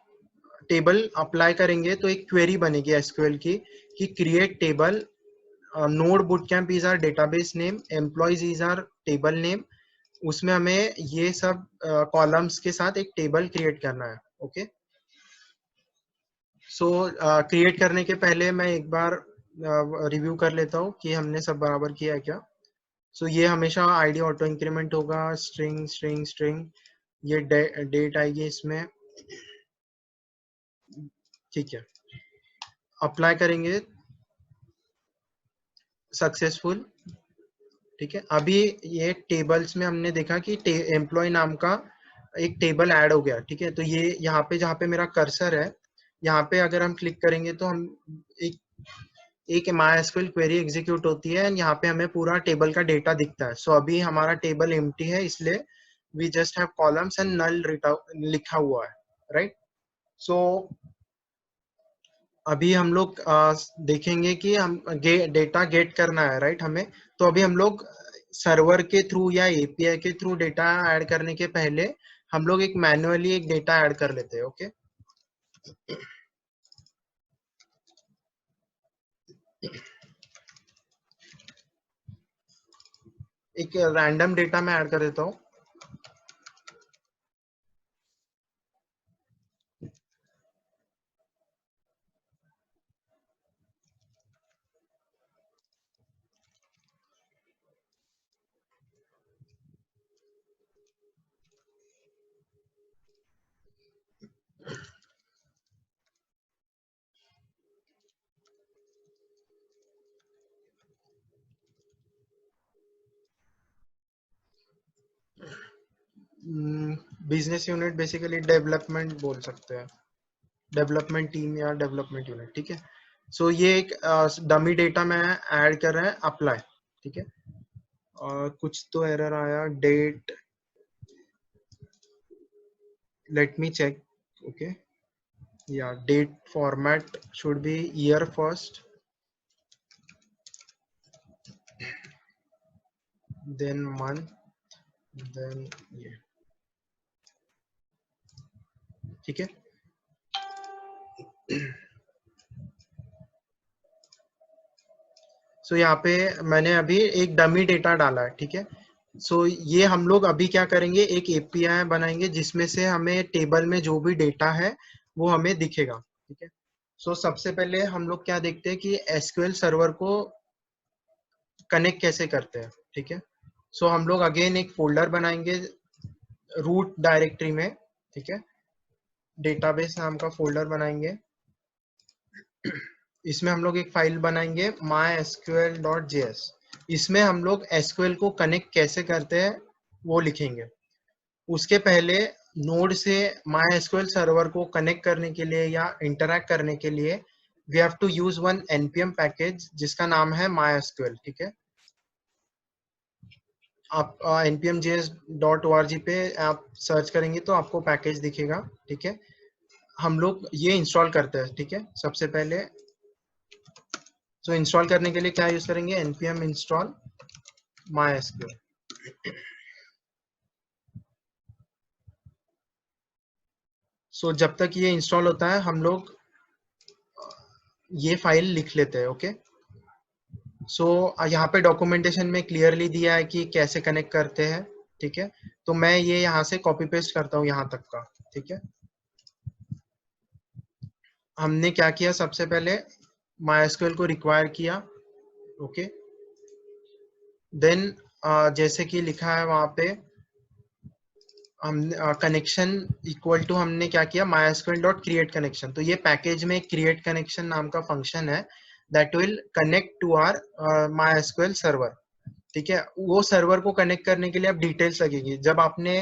टेबल अप्लाई करेंगे तो एक क्वेरी बनेगी एसक्यूएल की कि create table, node bootcamp is our database name, employees is our table name. उसमें हमें ये सब कॉलम्स के साथ एक टेबल क्रिएट करना है, ओके। सो क्रिएट करने के पहले मैं एक बार रिव्यू कर लेता हूँ कि हमने सब बराबर किया है क्या। सो ये हमेशा आईडी ऑटो इंक्रीमेंट होगा, स्ट्रिंग स्ट्रिंग स्ट्रिंग, ये डेट आएगी इसमें, ठीक है। अप्लाई करेंगे, सक्सेसफुल, ठीक है। अभी ये टेबल्स में हमने देखा कि एम्प्लॉय नाम का एक टेबल ऐड हो गया, ठीक है। तो ये यहाँ पे जहाँ पे मेरा कर्सर है, यहाँ पे अगर हम क्लिक करेंगे तो हम एक एक MySQL क्वेरी एग्जीक्यूट होती है, एंड यहाँ पे हमें पूरा टेबल का डेटा दिखता है। सो अभी हमारा टेबल एम्प्टी है, इसलिए we just have columns and null लिखा हुआ है, राइट। सो अभी हम लोग देखेंगे कि हम डेटा गेट करना है, राइट, हमें। तो अभी हम लोग सर्वर के थ्रू या API के थ्रू डेटा ऐड करने के पहले हम लोग एक मैन्युअली एक डेटा ऐड कर लेते हैं, ओके। एक रैंडम डेटा में ऐड कर देता हूँ। बिजनेस यूनिट बेसिकली डेवलपमेंट बोल सकते हैं, डेवलपमेंट टीम या डेवलपमेंट यूनिट, ठीक है। सो ये एक डमी डेटा में ऐड कर रहे हैं, अप्लाई, ठीक है। और कुछ तो एरर आया, date, let me check, okay. Yeah, date format should be year first, then month, then year. ठीक है। सो यहाँ पे मैंने अभी एक डमी डेटा डाला है, ठीक है। सो ये हम लोग अभी क्या करेंगे, एक एपीआई बनाएंगे जिसमें से हमें टेबल में जो भी डेटा है वो हमें दिखेगा, ठीक है। सो सबसे पहले हम लोग क्या देखते हैं कि एसक्यूएल सर्वर को कनेक्ट कैसे करते हैं, ठीक है। सो हम लोग अगेन एक फोल्डर बनाएंगे रूट डायरेक्टरी में, ठीक है। डेटाबेस नाम का फोल्डर बनाएंगे। इसमें हम लोग एक फाइल बनाएंगे mysql.js। इसमें हम लोग एसक्यूएल को कनेक्ट कैसे करते हैं वो लिखेंगे। उसके पहले नोड से mysql सर्वर को कनेक्ट करने के लिए या इंटरैक्ट करने के लिए we have to use one npm package जिसका नाम है mysql, ठीक है। आप npmjs.org पे आप सर्च करेंगे तो आपको पैकेज दिखेगा, ठीक है। हम लोग ये इंस्टॉल करते हैं, ठीक है। सबसे पहले सो इंस्टॉल करने के लिए क्या यूज करेंगे, npm install mysql। सो जब तक ये इंस्टॉल होता है हम लोग ये फाइल लिख लेते हैं, ओके। सो यहाँ पे डॉक्यूमेंटेशन में क्लियरली दिया है कि कैसे कनेक्ट करते हैं, ठीक है। तो मैं ये यहाँ से कॉपी पेस्ट करता हूँ यहाँ तक का, ठीक है। हमने क्या किया, सबसे पहले MySQL को रिक्वायर किया, ओके। देन जैसे कि लिखा है वहाँ पे हमने कनेक्शन इक्वल टू हमने क्या किया, mysql डॉट क्रिएट कनेक्शन। तो ये पैकेज में क्रिएट कनेक्शन नाम का फंक्शन है that will connect to our mysql server, ठीक है। वो सर्वर को कनेक्ट करने के लिए अब डिटेल्स लगेगी। जब आपने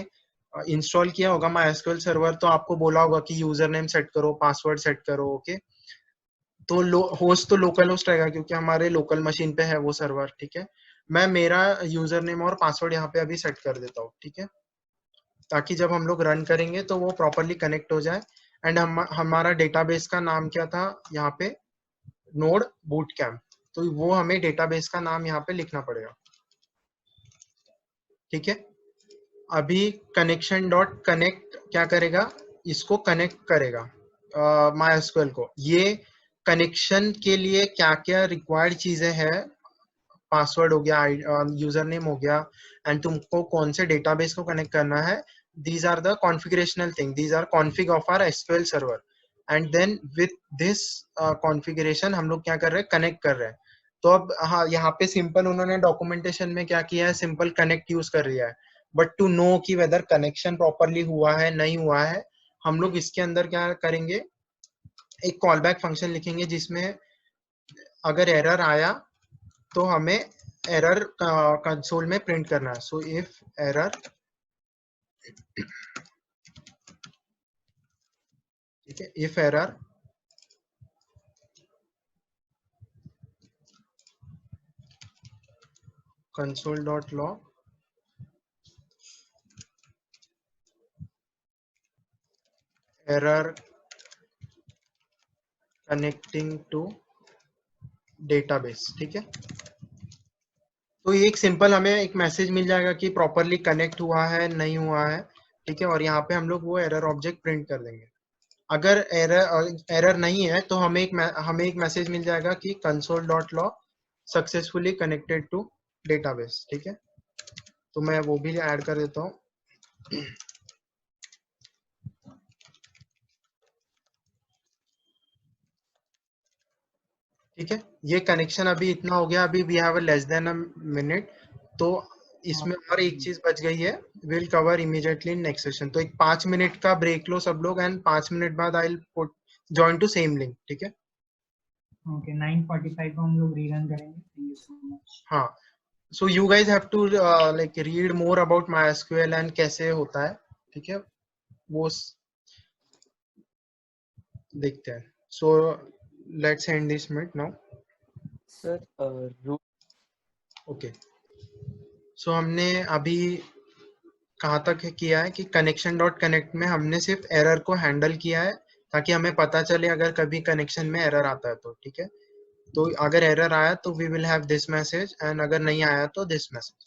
इंस्टॉल किया होगा MySQL सर्वर तो आपको बोला होगा कि यूजर नेम सेट करो, पासवर्ड सेट करो, ओके। तो होस्ट तो लोकल होस्ट रहेगा क्योंकि हमारे लोकल मशीन पे है वो सर्वर, ठीक है। मैं मेरा यूजर नेम और पासवर्ड यहाँ पे अभी सेट कर देता हूँ, ठीक है, ताकि जब हम लोग रन करेंगे तो वो प्रॉपरली कनेक्ट हो जाए। एंड हमारा डेटाबेस का नाम क्या था यहाँ पे, नोड बूट कैम्प। तो वो हमें डेटाबेस का नाम यहाँ पे लिखना पड़ेगा, ठीक है। अभी कनेक्शन डॉट कनेक्ट क्या करेगा, इसको कनेक्ट करेगा MySQL को। ये कनेक्शन के लिए क्या क्या रिक्वायर्ड चीजें हैं, पासवर्ड हो गया, यूजर नेम हो गया, एंड तुमको कौन से डेटाबेस को कनेक्ट करना है, these are the configurational thing, these are config of our SQL server। and then with this configuration हम लोग क्या कर रहे हैं, कनेक्ट कर रहे हैं। तो अब हाँ, यहाँ पे सिंपल उन्होंने डॉक्यूमेंटेशन में क्या किया है, सिंपल कनेक्ट यूज कर लिया है। बट टू नो कि वेदर कनेक्शन प्रॉपरली हुआ है नहीं हुआ है, हम लोग इसके अंदर क्या करेंगे, एक कॉल बैक फंक्शन लिखेंगे जिसमें अगर एरर आया तो हमें एरर कंसोल में प्रिंट करना है। सो इफ एरर, ठीक है, if error console.log error connecting to database, ठीक है। तो ये एक सिंपल हमें एक मैसेज मिल जाएगा कि प्रॉपरली कनेक्ट हुआ है नहीं हुआ है, ठीक है। और यहाँ पे हम लोग वो एरर ऑब्जेक्ट प्रिंट कर देंगे। अगर एरर नहीं है तो हमें एक मैसेज मिल जाएगा कि console.log successfully connected to database, ठीक है। तो मैं वो भी ऐड कर देता हूँ, ठीक है। ये कनेक्शन अभी इतना हो गया, अभी we have a less than a minute. तो इसमें और एक चीज बच गई है, will cover immediately in next session. तो एक 5 मिनट का ब्रेक लो सब लोग, एंड 5 मिनट बाद I will put join to same link, ठीक है। ओके 9:45 को हम लोग रीरन करेंगे। Thank you so much. हाँ, so you guys have to like read more about MySQL and कैसे होता है, ठीक है, वो देखते हैं। So let's end this minute now. Sir okay, so हमने अभी कहाँ तक किया है कि कनेक्शन डॉट कनेक्ट में हमने सिर्फ एरर को हैंडल किया है ताकि हमें पता चले अगर कभी कनेक्शन में एरर आता है तो, ठीक है। तो अगर एरर आया तो we will have this message, and अगर नहीं आया तो दिस मैसेज।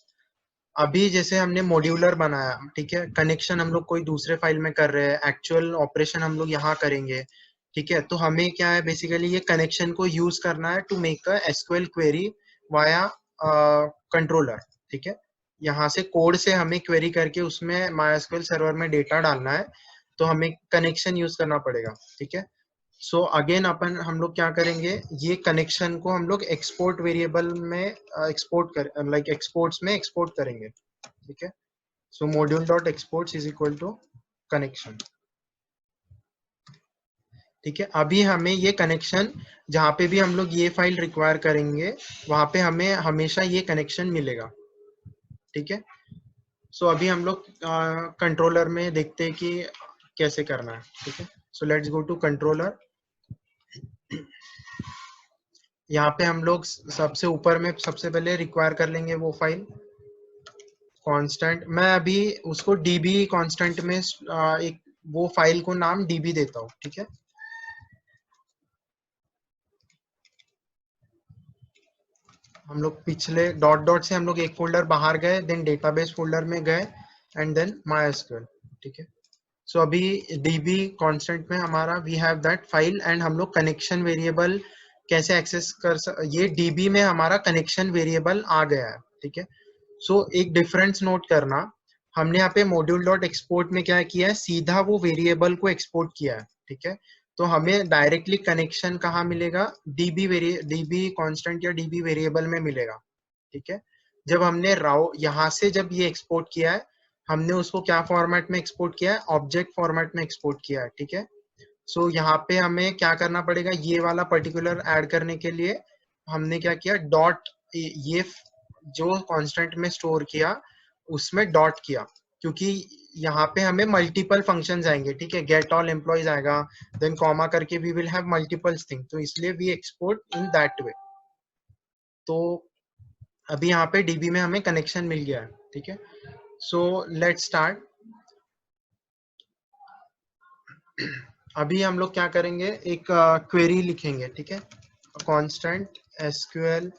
अभी जैसे हमने मॉड्यूलर बनाया, ठीक है, कनेक्शन हम लोग कोई दूसरे फाइल में कर रहे हैं, एक्चुअल ऑपरेशन हम लोग यहाँ करेंगे, ठीक है, तो हमें क्या है बेसिकली ये कनेक्शन को यूज करना है to make a SQL query via controller, ठीक है, यहाँ से कोड से हमें क्वेरी करके उसमें MySQL सर्वर में डेटा डालना है, तो हमें कनेक्शन यूज करना पड़ेगा, ठीक है। सो अगेन अपन हम लोग क्या करेंगे, ये कनेक्शन को हम लोग एक्सपोर्ट वेरिएबल में एक्सपोर्ट कर लाइक एक्सपोर्ट्स में एक्सपोर्ट करेंगे, ठीक है। So module dot exports is equal to connection, ठीक है। अभी हमें ये कनेक्शन जहाँ पे भी हम लोग ये फाइल रिक्वायर करेंगे वहां पे हमें हमेशा ये कनेक्शन मिलेगा, ठीक है। सो अभी हम लोग कंट्रोलर में देखते हैं कि कैसे करना है, ठीक है। So let's go to controller. यहाँ पे हम लोग सबसे ऊपर में सबसे पहले रिक्वायर कर लेंगे वो फाइल कांस्टेंट। मैं अभी उसको db कांस्टेंट में एक वो फाइल को नाम db देता हूँ, ठीक है। हम लोग पिछले डॉट डॉट से हम लोग एक फोल्डर बाहर गए, देन डेटाबेस फोल्डर में गए एंड देन MySQL, ठीक है। सो अभी db कांस्टेंट में हमारा we have that file and हम लोग कनेक्शन वेरिएबल कैसे एक्सेस ये db में हमारा कनेक्शन वेरिएबल आ गया है, ठीक है। सो एक डिफरेंस नोट करना, हमने यहाँ पे मॉड्यूल डॉट एक्सपोर्ट में क्या किया है, सीधा वो वेरिएबल को एक्सपोर्ट किया है, ठीक है। तो हमें डायरेक्टली कनेक्शन कहाँ मिलेगा, db कांस्टेंट या db वेरिएबल में मिलेगा, ठीक है। जब हमने राउ यहाँ से जब ये एक्सपोर्ट किया है, हमने उसको क्या फॉर्मेट में एक्सपोर्ट किया है, ऑब्जेक्ट फॉर्मेट में एक्सपोर्ट किया है, ठीक है। सो यहाँ पे हमें क्या करना पड़ेगा, ये वाला पर्टिकुलर ऐड करने के लिए हमने क्या किया, डॉट ये जो कांस्टेंट में स्टोर किया उसमें डॉट किया, क्योंकि यहाँ पे हमें मल्टीपल फंक्शंस आएंगे, ठीक है, गेट ऑल एम्प्लॉयज आएगा, देन कॉमा करके we will have multiple thing, तो इसलिए we export in that way. तो अभी यहाँ पे डीबी में हमें कनेक्शन मिल गया है, ठीक है। So let's start. अभी हम लोग क्या करेंगे, एक क्वेरी लिखेंगे, ठीक है, कांस्टेंट एसक्यूएल।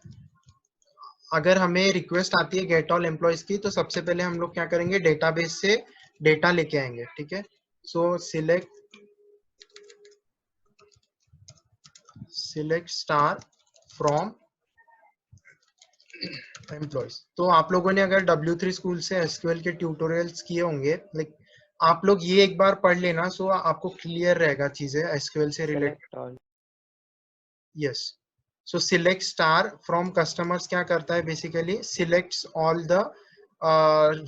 अगर हमें रिक्वेस्ट आती है गेट ऑल एम्प्लॉयज की, तो सबसे पहले हम लोग क्या करेंगे, डेटाबेस से डेटा लेके आएंगे, ठीक है। सो सिलेक्ट स्टार फ्रॉम एम्प्लॉयज। तो आप लोगों ने अगर W3 स्कूल से एसक्यूएल के ट्यूटोरियल्स किए होंगे, लाइक आप लोग ये एक बार पढ़ लेना, सो आपको क्लियर रहेगा चीजें एसक्यूएल से रिलेटेड। Yes, so select star from customers क्या करता है, basically selects all the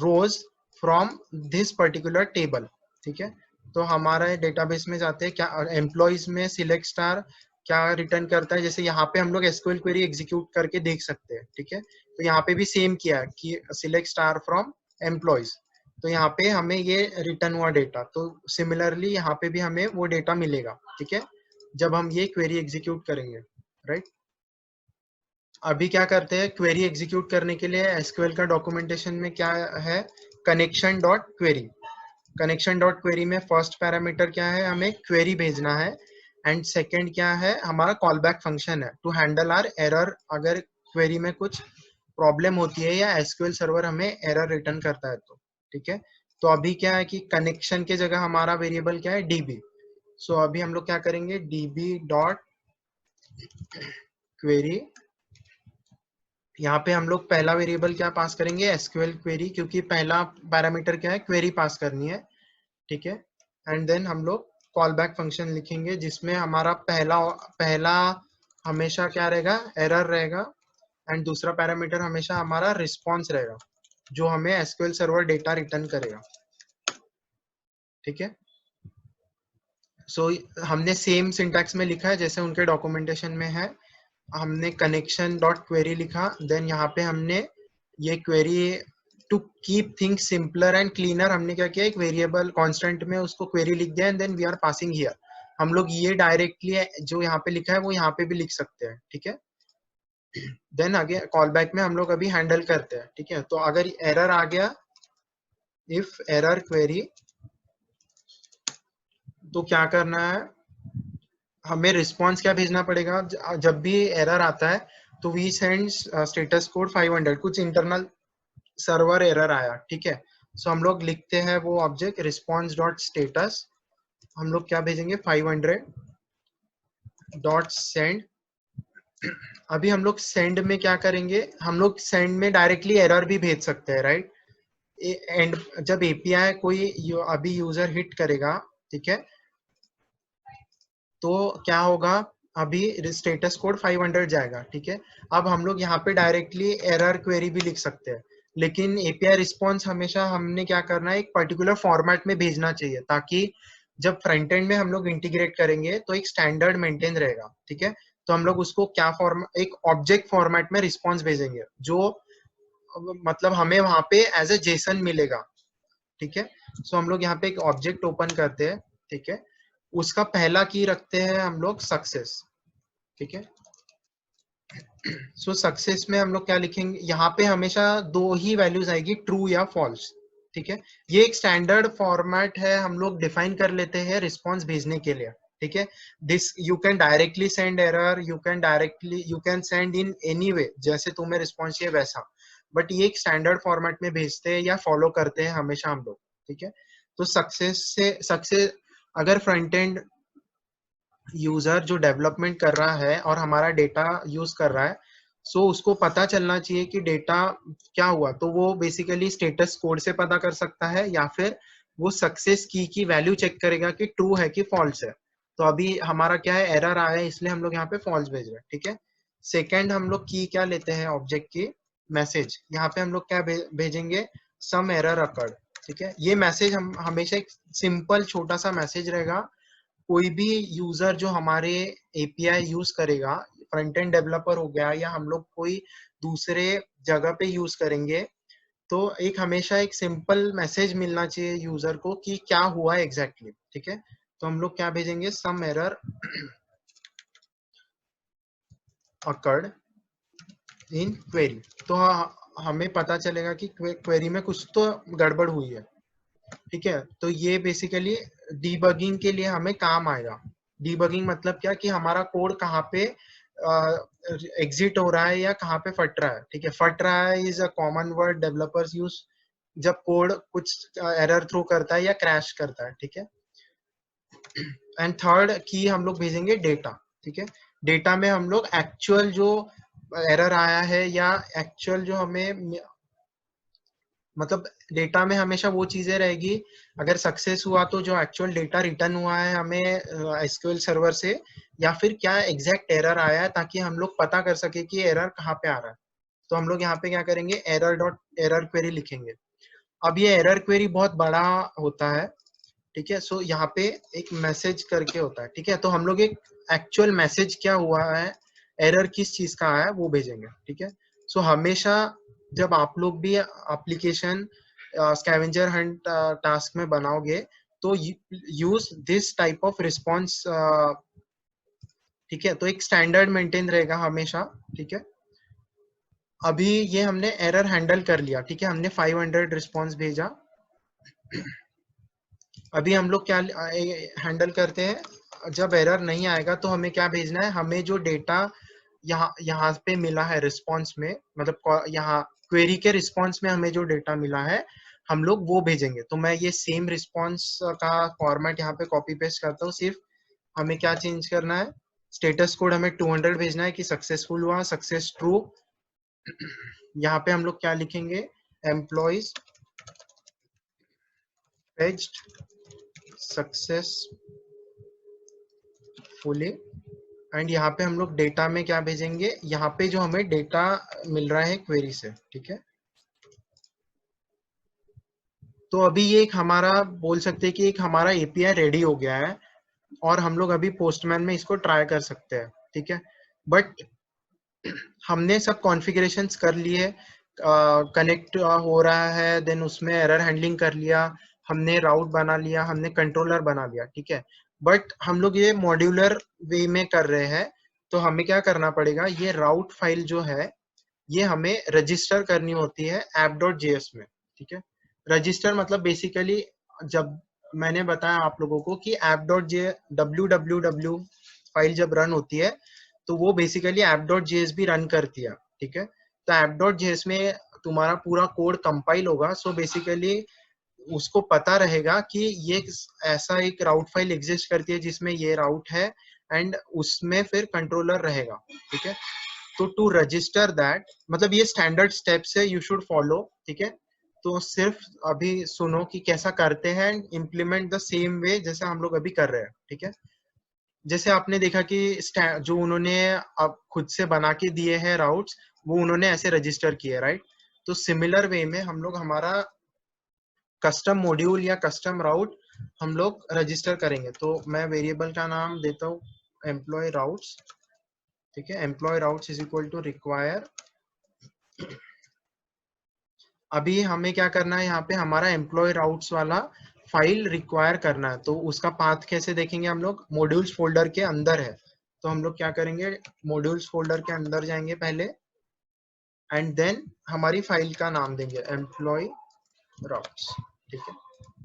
rows from this particular table, ठीक है। तो हमारे डेटाबेस में जाते हैं, क्या एम्प्लॉयज में सिलेक्ट स्टार क्या रिटर्न करता है, जैसे यहाँ पे हम लोग एसक्यूएल क्वेरी एग्जीक्यूट करके देख सकते हैं, ठीक है। तो यहाँ पे भी सेम किया है कि सिलेक्ट स्टार फ्रॉम एम्प्लॉयज, तो यहाँ पे हमें ये रिटर्न हुआ डेटा, तो सिमिलरली यहाँ पे भी हमें वो डेटा मिलेगा, ठीक है, जब हम ये क्वेरी एग्जीक्यूट करेंगे, राइट। अभी क्या करते हैं, क्वेरी एग्जीक्यूट करने के लिए एसक्यूएल का डॉक्यूमेंटेशन में क्या है, connection dot query. Connection dot query में फर्स्ट पैरामीटर क्या है, हमें क्वेरी भेजना है, एंड सेकंड क्या है, हमारा कॉल बैक फंक्शन है टू हैंडल आर एरर, अगर क्वेरी में कुछ प्रॉब्लम होती है या एसक्यूएल सर्वर हमें एरर रिटर्न करता है तो, ठीक है। तो अभी क्या है कि कनेक्शन के जगह हमारा वेरिएबल क्या है, डीबी। सो अभी हम लोग क्या करेंगे, डीबी डॉट क्वेरी, यहाँ पे हम लोग पहला वेरिएबल क्या पास करेंगे, एसक्यूएल क्वेरी, क्योंकि पहला पैरामीटर क्या है, क्वेरी पास करनी है, ठीक है। एंड देन हम लोग कॉल बैक फंक्शन लिखेंगे जिसमें हमारा पहला पहला हमेशा क्या रहेगा, एरर रहेगा, एंड दूसरा पैरामीटर हमेशा हमारा रिस्पॉन्स रहेगा, जो हमें एसक्यूएल सर्वर डेटा रिटर्न करेगा, ठीक है। सो हमने सेम सिंटैक्स में लिखा है जैसे उनके डॉक्यूमेंटेशन में है, हमने कनेक्शन डॉट क्वेरी लिखा, देन यहाँ पे हमने ये query to keep things simpler and cleaner, हमने क्या किया, एक वेरिएबल कांस्टेंट में उसको क्वेरी लिख दिया, and then we are passing here. हम लोग ये डायरेक्टली जो यहाँ पे लिखा है वो यहाँ पे भी लिख सकते हैं, ठीक है। देन आगे कॉल बैक में हम लोग अभी हैंडल करते हैं, ठीक है। तो अगर एरर आ गया, इफ एरर क्वेरी, तो क्या करना है, हमें रिस्पॉन्स क्या भेजना पड़ेगा, जब भी एरर आता है तो वी सेंड स्टेटस कोड 500, कुछ इंटरनल सर्वर एरर आया, ठीक है। सो हम लोग लिखते हैं वो ऑब्जेक्ट रिस्पॉन्स डॉट स्टेटस, हम लोग क्या भेजेंगे 500 डॉट सेंड। अभी हम लोग सेंड में क्या करेंगे, हम लोग सेंड में डायरेक्टली एरर भी भेज सकते हैं, राइट। एंड जब एपीआई कोई अभी यूजर हिट करेगा, ठीक है, तो क्या होगा, अभी स्टेटस कोड 500 जाएगा, ठीक है। अब हम लोग यहाँ पे डायरेक्टली एरर क्वेरी भी लिख सकते हैं, लेकिन एपीआई रिस्पॉन्स हमेशा हमने क्या करना है, एक पर्टिकुलर फॉर्मेट में भेजना चाहिए, ताकि जब फ्रंट एंड में हम लोग इंटीग्रेट करेंगे तो एक स्टैंडर्ड मेंटेन रहेगा, ठीक है। तो हम लोग उसको क्या फॉर्म, एक ऑब्जेक्ट फॉर्मेट में रिस्पॉन्स भेजेंगे, जो मतलब हमें वहां पे एज ए जेसन मिलेगा, ठीक है। सो हम लोग यहाँ पे एक ऑब्जेक्ट ओपन करते हैं, ठीक है। उसका पहला की रखते हैं हम लोग सक्सेस, ठीक है। सो सक्सेस में हम लोग क्या लिखेंगे, यहाँ पे हमेशा दो ही वैल्यूज आएगी, ट्रू या फॉल्स, ठीक है। ये एक स्टैंडर्ड फॉर्मेट है, हम लोग डिफाइन कर लेते हैं रिस्पॉन्स भेजने के लिए, ठीक है। This you can directly send error, you can send in any way, जैसे तुम्हें रिस्पॉन्स चाहिए वैसा, बट ये एक स्टैंडर्ड फॉर्मेट में भेजते हैं या फॉलो करते हैं हमेशा हम लोग, ठीक है। तो सक्सेस अगर फ्रंट एंड यूजर जो डेवलपमेंट कर रहा है और हमारा डेटा यूज कर रहा है, सो उसको पता चलना चाहिए कि डेटा क्या हुआ, तो वो बेसिकली स्टेटस कोड से पता कर सकता है, या फिर वो सक्सेस की वैल्यू चेक करेगा कि ट्रू है कि फॉल्स है। तो अभी हमारा क्या है, एरर आया है, इसलिए हम लोग यहाँ पे फॉल्स भेज रहे हैं, ठीक है। सेकेंड हम लोग की क्या लेते हैं ऑब्जेक्ट की, मैसेज, यहाँ पे हम लोग क्या भेजेंगे, सम एरर अकर्ड, ठीक है। ये मैसेज हम हमेशा एक सिंपल छोटा सा मैसेज रहेगा, कोई भी यूजर जो हमारे एपीआई यूज करेगा, फ्रंट एंड डेवलपर हो गया या हम लोग कोई दूसरे जगह पे यूज करेंगे, तो एक हमेशा एक सिंपल मैसेज मिलना चाहिए यूजर को कि क्या हुआ एग्जैक्टली, ठीक है। तो हम लोग क्या भेजेंगे, some error occurred in query, तो हमें पता चलेगा कि क्वेरी में कुछ तो गड़बड़ हुई है, ठीक है। तो ये बेसिकली डीबगिंग के लिए हमें काम आएगा। डीबगिंग मतलब क्या, कि हमारा कोड कहाँ पे एग्जिट हो रहा है या कहाँ पे फट रहा है, ठीक है। फट रहा है is a common word developers use जब कोड कुछ एरर थ्रो करता है या क्रैश करता है, ठीक है। एंड थर्ड की हम लोग भेजेंगे डेटा, ठीक है। डेटा में हम लोग एक्चुअल जो एरर आया है या एक्चुअल जो हमें, मतलब डेटा में हमेशा वो चीजें रहेगी, अगर सक्सेस हुआ तो जो एक्चुअल डेटा रिटर्न हुआ है हमें एसक्यूएल सर्वर से, या फिर क्या एग्जैक्ट एरर आया है, ताकि हम लोग पता कर सके कि एरर कहाँ पे आ रहा है। तो हम लोग यहाँ पे क्या करेंगे, एरर क्वेरी लिखेंगे। अब ये एरर क्वेरी बहुत बड़ा होता है, ठीक है। सो यहाँ पे एक मैसेज करके होता है, ठीक है। तो हम लोग एक एक्चुअल मैसेज क्या हुआ है, एरर किस चीज का आया है वो भेजेंगे, ठीक है। सो हमेशा जब आप लोग भी एप्लीकेशन स्कैवेंजर हंट टास्क में बनाओगे, तो use this type of response, ठीक है। तो एक स्टैंडर्ड मेंटेन रहेगा हमेशा, ठीक है। अभी ये हमने एरर हैंडल कर लिया, ठीक है, हमने 500 रिस्पॉन्स भेजा। अभी हम लोग क्या हैंडल करते हैं, जब एरर नहीं आएगा तो हमें क्या भेजना है, हमें जो डेटा यहाँ पे मिला है रिस्पॉन्स में, मतलब यहाँ क्वेरी के रिस्पॉन्स में हमें जो डेटा मिला है, हम लोग वो भेजेंगे। तो मैं ये सेम रिस्पॉन्स का फॉर्मेट यहाँ पे कॉपी पेस्ट करता हूँ, सिर्फ हमें क्या चेंज करना है, स्टेटस कोड हमें 200 भेजना है कि सक्सेसफुल हुआ, सक्सेस ट्रू। यहाँ पे हम लोग क्या लिखेंगे, एम्प्लॉइज फेच्ड सक्सेसफुली, एंड यहाँ पे हम लोग डेटा में क्या भेजेंगे, यहाँ पे जो हमें डेटा मिल रहा है क्वेरी से, ठीक है। तो अभी ये एक हमारा बोल सकते हैं कि एक हमारा एपीआई रेडी हो गया है, और हम लोग अभी पोस्टमैन में इसको ट्राई कर सकते हैं, ठीक है। बट हमने सब कॉन्फ़िगरेशंस कर लिए, कनेक्ट हो रहा है, देन उसमें एरर हैंडलिंग कर लिया, हमने राउट बना लिया, हमने कंट्रोलर बना लिया, ठीक है। बट हम लोग ये मॉड्यूलर वे में कर रहे हैं, तो हमें क्या करना पड़ेगा, ये राउट फाइल जो है ये हमें रजिस्टर करनी होती है app.js में, ठीक है। रजिस्टर मतलब बेसिकली, जब मैंने बताया आप लोगों को कि www फाइल जब रन होती है, तो वो बेसिकली app.js भी रन करती है, ठीक है। तो app.js में तुम्हारा पूरा कोड कंपाइल होगा, सो बेसिकली उसको पता रहेगा कि ये ऐसा एक राउट फाइल एग्जिस्ट करती है जिसमें ये राउट है, एंड उसमें फिर कंट्रोलर रहेगा, ठीक है। तो टू रजिस्टर दैट, मतलब ये स्टैंडर्ड स्टेप्स है, यू शुड फॉलो, ठीक है। तो सिर्फ अभी सुनो कि कैसा करते हैं, इम्प्लीमेंट द सेम वे जैसे हम लोग अभी कर रहे हैं, ठीक है। जैसे आपने देखा कि जो उन्होंने अब खुद से बना के दिए हैं राउट्स, वो उन्होंने ऐसे रजिस्टर किए, राइट। तो सिमिलर वे में हम लोग हमारा कस्टम मॉड्यूल या कस्टम राउट हम लोग रजिस्टर करेंगे। तो मैं वेरिएबल का नाम देता हूँ एम्प्लॉय राउट्स, ठीक है। Employee routes is equal to require. अभी हमें क्या करना है, यहाँ पे हमारा एम्प्लॉय राउट्स वाला फाइल रिक्वायर करना है। तो उसका पाथ कैसे देखेंगे हम लोग, मॉड्यूल्स फोल्डर के अंदर है। तो हम लोग क्या करेंगे, मॉड्यूल्स फोल्डर के अंदर जाएंगे पहले, एंड देन हमारी फाइल का नाम देंगे एम्प्लॉय राउट्स, ठीक है।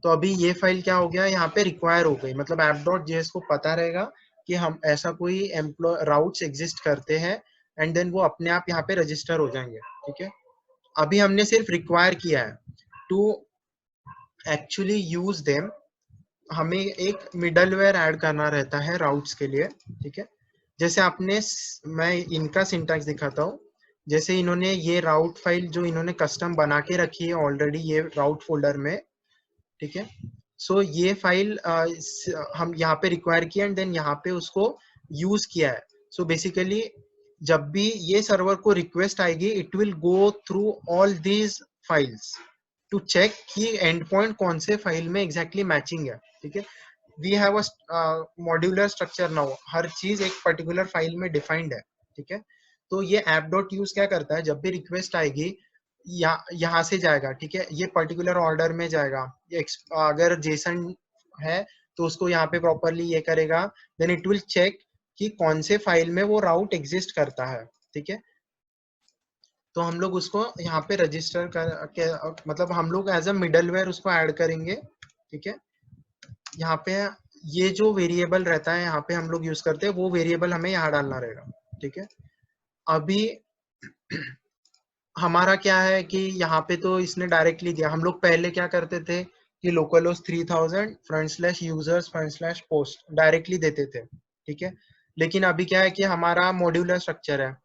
तो अभी ये फाइल क्या हो गया, यहाँ पे रिक्वायर हो गई, मतलब app.js को पता रहेगा कि हम ऐसा कोई एम्प्लॉय राउट्स एग्जिस्ट करते हैं, एंड देन वो अपने आप यहाँ पे रजिस्टर हो जाएंगे, ठीक है। अभी हमने सिर्फ रिक्वायर किया है। टू एक्चुअली यूज देम हमें एक मिडलवेयर ऐड करना रहता है राउट्स के लिए, ठीक है। जैसे आपने मैं इनका सिंटैक्स दिखाता हूँ। जैसे इन्होंने ये राउट फाइल जो इन्होंने कस्टम बना के रखी है ऑलरेडी ये राउट फोल्डर में, ठीक है। सो ये फाइल हम यहाँ पे रिक्वायर किया, एंड देन यहाँ पे उसको यूज किया है। सो बेसिकली जब भी ये सर्वर को रिक्वेस्ट आएगी, it will go through all these files to check कि एंड पॉइंट कौन से फाइल में एग्जैक्टली मैचिंग है, ठीक है। We have a modular structure now, हर चीज एक पर्टिकुलर फाइल में डिफाइंड है, ठीक है। तो ये ऐप डॉट यूज क्या करता है, जब भी रिक्वेस्ट आएगी यहाँ से जाएगा, ठीक है, ये पर्टिकुलर ऑर्डर में जाएगा। अगर जेसन है तो उसको यहाँ पे प्रॉपरली ये करेगा, देन इट विल चेक कि कौन से फाइल में वो राउट एग्जिस्ट करता है, ठीक है। तो हम लोग उसको यहाँ पे रजिस्टर मतलब हम लोग एज अ मिडलवेयर उसको ऐड करेंगे, ठीक है। यहाँ पे ये जो वेरिएबल रहता है यहाँ पे हम लोग यूज करते हैं, वो वेरिएबल हमें यहाँ डालना रहेगा, ठीक है। अभी हमारा क्या है कि यहाँ पे तो इसने डायरेक्टली दिया, हम लोग पहले क्या करते थे कि लोकल होस्ट 3000 /users/post डायरेक्टली देते थे, ठीक है। लेकिन अभी क्या है कि हमारा मॉड्यूलर स्ट्रक्चर है,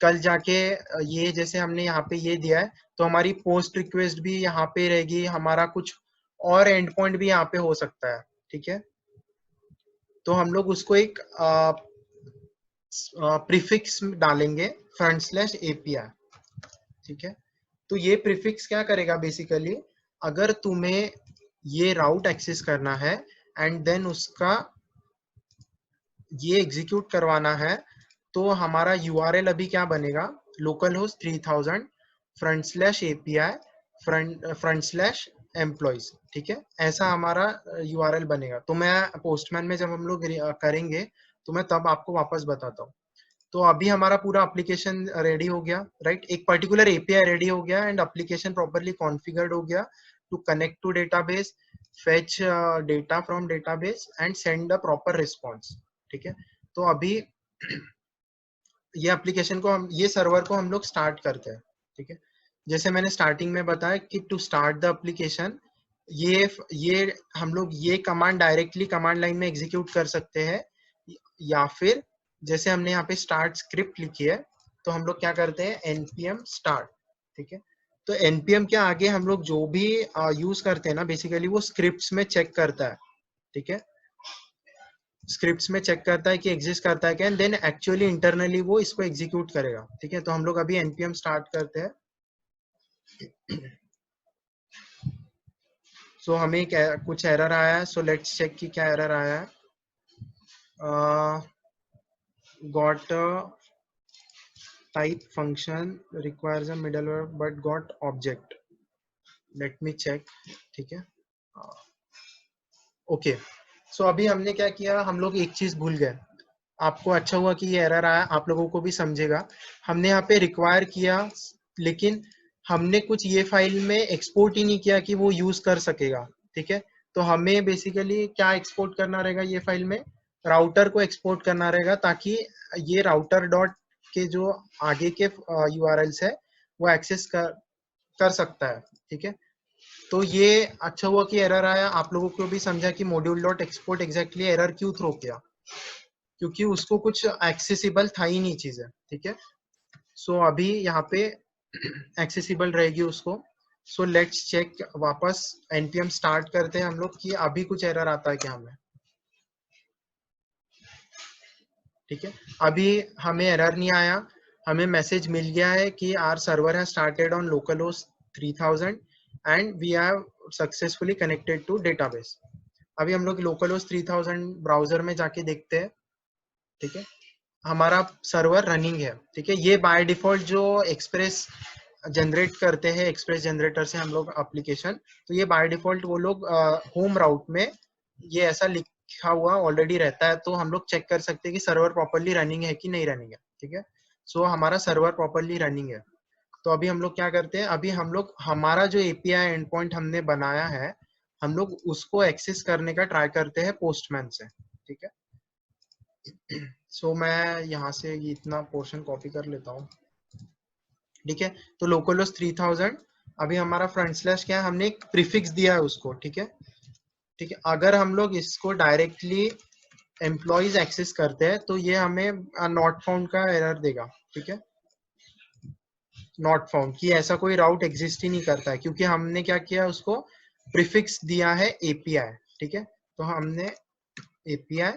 कल जाके ये जैसे हमने यहाँ पे ये दिया है, तो हमारी पोस्ट रिक्वेस्ट भी यहाँ पे रहेगी, हमारा कुछ और एंड पॉइंट भी यहाँ पे हो सकता है, ठीक है। तो हम लोग उसको एक प्रीफिक्स डालेंगे /API, ठीक है। तो ये प्रीफिक्स क्या करेगा बेसिकली, अगर तुम्हें ये राउट एक्सेस करना है एंड देन उसका ये एग्जीक्यूट करवाना है, तो हमारा URL अभी क्या बनेगा, लोकल होस्ट 3000 /API /employees, ठीक है। ऐसा हमारा URL बनेगा। तो मैं पोस्टमैन में जब हम लोग करेंगे तो मैं तब आपको वापस बताता हूँ। तो अभी हमारा पूरा एप्लीकेशन रेडी हो गया, राइट। एक पर्टिकुलर API रेडी हो गया एंड एप्लीकेशन प्रॉपर्ली कॉन्फ़िगर्ड हो गया to connect to database, fetch data from database and send a proper response, ठीक है। तो अभी ये एप्लीकेशन को हम ये सर्वर को हम लोग स्टार्ट करते हैं, ठीक है। जैसे मैंने स्टार्टिंग में बताया कि टू स्टार्ट द एप्लीकेशन ये हम लोग ये कमांड डायरेक्टली कमांड लाइन में एग्जीक्यूट कर सकते हैं, या फिर जैसे हमने यहाँ पे स्टार्ट स्क्रिप्ट लिखी है, तो हम लोग क्या करते हैं npm start, ठीक है। तो npm के आगे हम लोग जो भी यूज करते हैं ना, बेसिकली वो स्क्रिप्ट्स में चेक करता है, ठीक है। स्क्रिप्ट्स में चेक करता है कि एग्जिस्ट करता है क्या, एंड देन एक्चुअली इंटरनली वो इसको एग्जीक्यूट करेगा, ठीक है। तो हम लोग अभी npm स्टार्ट करते हैं। सो हमें कुछ एरर आया है, सो लेट्स चेक कि क्या एरर आया है। got a type function requires a middleware but got object, let me check, ठीक है। ओके, सो अभी हमने क्या किया, हम लोग एक चीज भूल गए। आपको अच्छा हुआ कि ये एरर आया, आप लोगों को भी समझेगा। हमने यहाँ पे रिक्वायर किया, लेकिन हमने कुछ ये फाइल में एक्सपोर्ट ही नहीं किया कि वो यूज कर सकेगा, ठीक है। तो हमें बेसिकली क्या एक्सपोर्ट करना रहेगा, ये फाइल में राउटर को एक्सपोर्ट करना रहेगा, ताकि ये राउटर डॉट के जो आगे के URLs है वो एक्सेस कर कर सकता है, ठीक है। तो ये अच्छा हुआ कि एरर आया, आप लोगों को भी समझा कि module dot export exactly error क्यों थ्रो किया, क्योंकि उसको कुछ एक्सेसिबल था ही नहीं चीजें, ठीक है। सो अभी यहाँ पे एक्सेसिबल रहेगी उसको। सो लेट्स चेक, वापस npm स्टार्ट करते हैं हम लोग कि अभी कुछ एरर आता है क्या हमें, ठीक है। अभी हमें एरर नहीं आया, हमें मैसेज मिल गया है कि our server has started on localhost 3000 and we have successfully connected to database. अभी हम लोग लोकलहोस्ट 3000 ब्राउजर में जाके देखते हैं, ठीक है। हमारा सर्वर रनिंग है, ठीक है। ये बाय डिफॉल्ट जो एक्सप्रेस जनरेट करते हैं, एक्सप्रेस जनरेटर से हम लोग एप्लीकेशन, तो ये बाय डिफॉल्ट वो लोग होम राउट में ये ऐसा लिखा हुआ ऑलरेडी रहता है, तो हम लोग चेक कर सकते हैं कि सर्वर प्रॉपर्ली रनिंग है कि नहीं रनिंग है, ठीक है। सो हमारा सर्वर प्रॉपर्ली रनिंग है। तो अभी हम लोग क्या करते हैं, अभी हम लोग हमारा जो एपीआई एंड पॉइंट हमने बनाया है, हम लोग उसको एक्सेस करने का ट्राई करते हैं पोस्टमैन से, ठीक है। सो मैं यहाँ से ये इतना पोर्शन कॉपी कर लेता हूँ, ठीक है। तो लोकलहोस्ट 3000, अभी हमारा फ्रंट स्लैश क्या है, हमने एक प्रीफिक्स दिया है उसको, ठीक है, ठीक है। अगर हम लोग इसको डायरेक्टली एम्प्लॉइज एक्सेस करते हैं तो ये हमें नॉट फाउंड का एरर देगा, ठीक है। नॉट फाउंड कि ऐसा कोई राउट एग्जिस्ट ही नहीं करता है, क्योंकि हमने क्या किया, उसको प्रीफिक्स दिया है एपीआई, ठीक है। तो हमने एपीआई,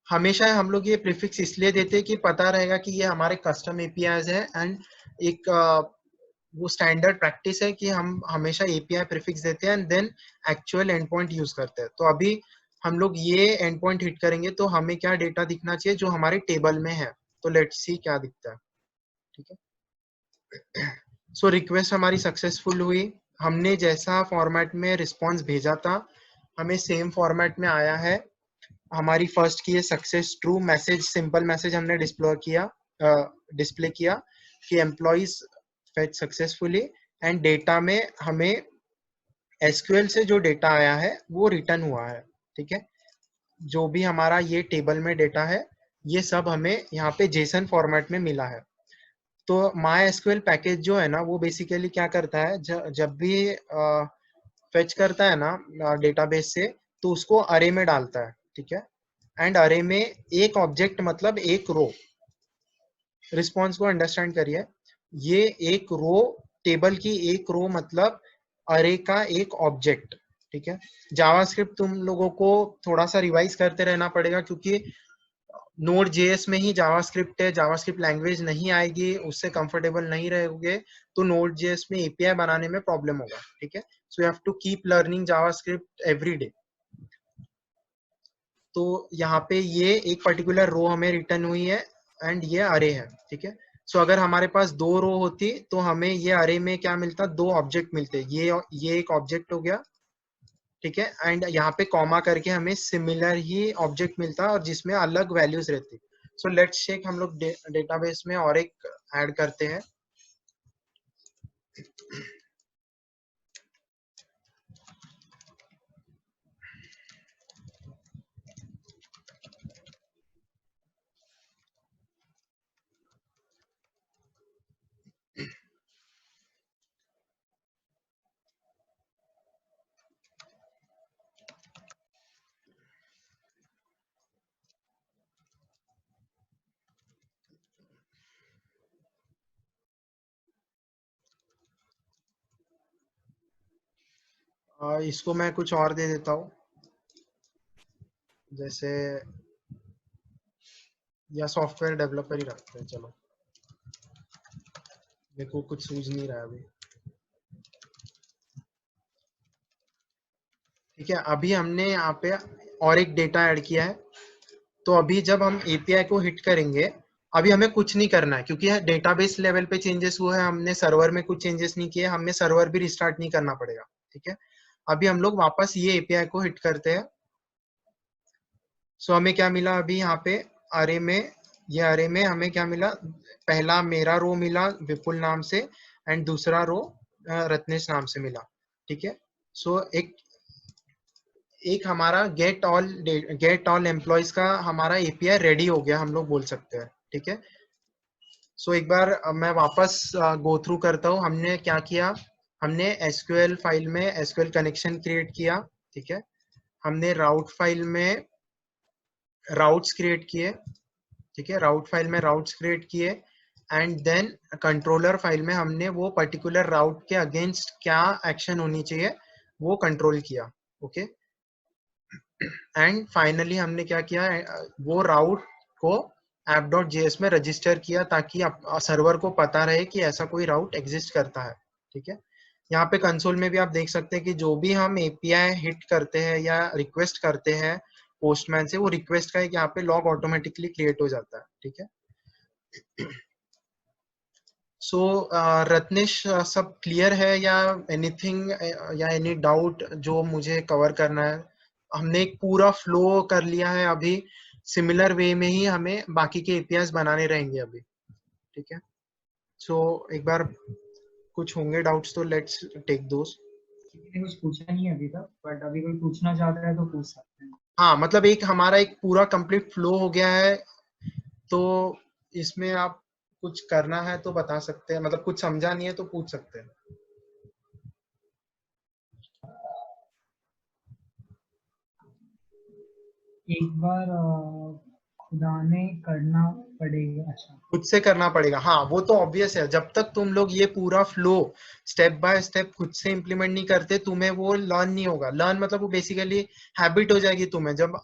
हमेशा हम लोग ये प्रीफिक्स इसलिए देते हैं कि पता रहेगा कि ये हमारे कस्टम एपीआईज है, एंड एक वो स्टैंडर्ड प्रैक्टिस है कि हम हमेशा एपीआई प्रीफिक्स देते हैं and then actual end point use करते हैं। तो अभी हम लोग ये एंड पॉइंट हिट करेंगे तो हमें क्या डेटा दिखना चाहिए जो हमारे टेबल में है, तो लेट्स सी क्या दिखता है, ठीक है। सो रिक्वेस्ट हमारी सक्सेसफुल हुई, हमने जैसा फॉर्मेट में रिस्पॉन्स भेजा था हमें सेम फॉर्मेट में आया है। हमारी फर्स्ट की है success true message, simple message हमने डिस्प्ले किया कि employees fetch successfully, and data में हमें एसक्यूएल से जो डेटा आया है वो रिटर्न हुआ है, ठीक है। जो भी हमारा ये टेबल में डेटा है ये सब हमें यहाँ पे जेसन फॉर्मेट में मिला है। तो माई एसक्यूएल पैकेज जो है ना वो बेसिकली क्या करता है, जब भी फेच करता है ना डेटाबेस से, तो उसको अरे में डालता है, ठीक है। एंड अरे में एक ऑब्जेक्ट मतलब एक रो, रिस्पॉन्स को अंडरस्टैंड करिए, ये एक रो, टेबल की एक रो मतलब अरे का एक ऑब्जेक्ट, ठीक है। जावास्क्रिप्ट तुम लोगों को थोड़ा सा रिवाइज करते रहना पड़ेगा, क्योंकि नोड जेएस में ही जावास्क्रिप्ट है, जावास्क्रिप्ट लैंग्वेज नहीं आएगी, उससे कंफर्टेबल नहीं रहोगे तो नोड जेएस में एपीआई बनाने में प्रॉब्लम होगा, ठीक है। So you have to keep learning JavaScript every day. तो यहाँ पे ये एक पर्टिकुलर रो हमें रिटर्न हुई है एंड ये अरे है, ठीक है। सो अगर हमारे पास दो रो होती तो हमें ये अरे में क्या मिलता, दो ऑब्जेक्ट मिलते, ये एक ऑब्जेक्ट हो गया, ठीक है। एंड यहाँ पे कॉमा करके हमें सिमिलर ही ऑब्जेक्ट मिलता और जिसमें अलग वैल्यूज रहती। सो लेट्स चेक, हम लोग डेटाबेस में और एक ऐड करते हैं। इसको मैं कुछ और दे देता हूँ, जैसे या सॉफ्टवेयर डेवलपर ही रखते हैं, चलो देखो कुछ सूझ नहीं रहा है अभी, ठीक है। अभी हमने यहाँ पे और एक डेटा ऐड किया है, तो अभी जब हम एपीआई को हिट करेंगे, अभी हमें कुछ नहीं करना है क्योंकि डेटाबेस लेवल पे चेंजेस हुए हैं, हमने सर्वर में कुछ चेंजेस नहीं किए, हमें सर्वर भी रिस्टार्ट नहीं करना पड़ेगा, ठीक है। अभी हम लोग वापस ये एपीआई को हिट करते हैं। सो हमें क्या मिला अभी यहाँ पे अरे में, ये अरे में हमें क्या मिला, पहला मेरा रो मिला विपुल नाम से एंड दूसरा रो रत्नेश नाम से मिला, ठीक है। सो एक एक हमारा गेट ऑल एम्प्लॉयज का हमारा एपीआई रेडी हो गया, हम लोग बोल सकते हैं, ठीक है। सो एक बार मैं वापस गो थ्रू करता हूँ। हमने क्या किया, हमने एसक्यूएल फाइल में एसक्यूएल कनेक्शन क्रिएट किया, ठीक है। हमने राउट फाइल में राउट्स क्रिएट किए, ठीक है। राउट फाइल में राउट्स क्रिएट किए एंड देन कंट्रोलर फाइल में हमने वो पर्टिकुलर राउट के अगेंस्ट क्या एक्शन होनी चाहिए वो कंट्रोल किया, ओके। एंड फाइनली हमने क्या किया, वो राउट को app.js में रजिस्टर किया ताकि सर्वर को पता रहे कि ऐसा कोई राउट एग्जिस्ट करता है, ठीक है। यहाँ पे कंसोल में भी आप देख सकते हैं कि जो भी हम एपीआई हिट करते हैं या रिक्वेस्ट करते हैं पोस्टमैन से, वो रिक्वेस्ट का एक यहाँ पे लॉग ऑटोमेटिकली क्रिएट हो जाता है, ठीक है। सो रत्नेश, सब क्लियर है या एनीथिंग या एनी डाउट जो मुझे कवर करना है? हमने एक पूरा फ्लो कर लिया है अभी, सिमिलर वे में ही हमें बाकी के एपीआईज बनाने रहेंगे अभी, ठीक है। सो एक बार कुछ होंगे डाउट्स तो लेट्स टेक दोस। किसी ने कुछ पूछा नहीं अभी तक, बट अभी कोई पूछना चाहता है तो पूछ सकते हैं। हाँ, मतलब एक हमारा एक पूरा कंप्लीट फ्लो हो गया है, तो इसमें आप कुछ करना है तो बता सकते हैं, मतलब कुछ समझा नहीं है तो पूछ सकते हैं। एक बार खुदा ने करना पड़ेगा। अच्छा, खुद से करना पड़ेगा, हाँ वो तो ऑब्वियस है। जब तक तुम लोग ये पूरा फ्लो स्टेप बाय स्टेप खुद से इम्प्लीमेंट नहीं करते, तुम्हें वो लर्न नहीं होगा। लर्न मतलब वो बेसिकली हैबिट हो जाएगी तुम्हें। जब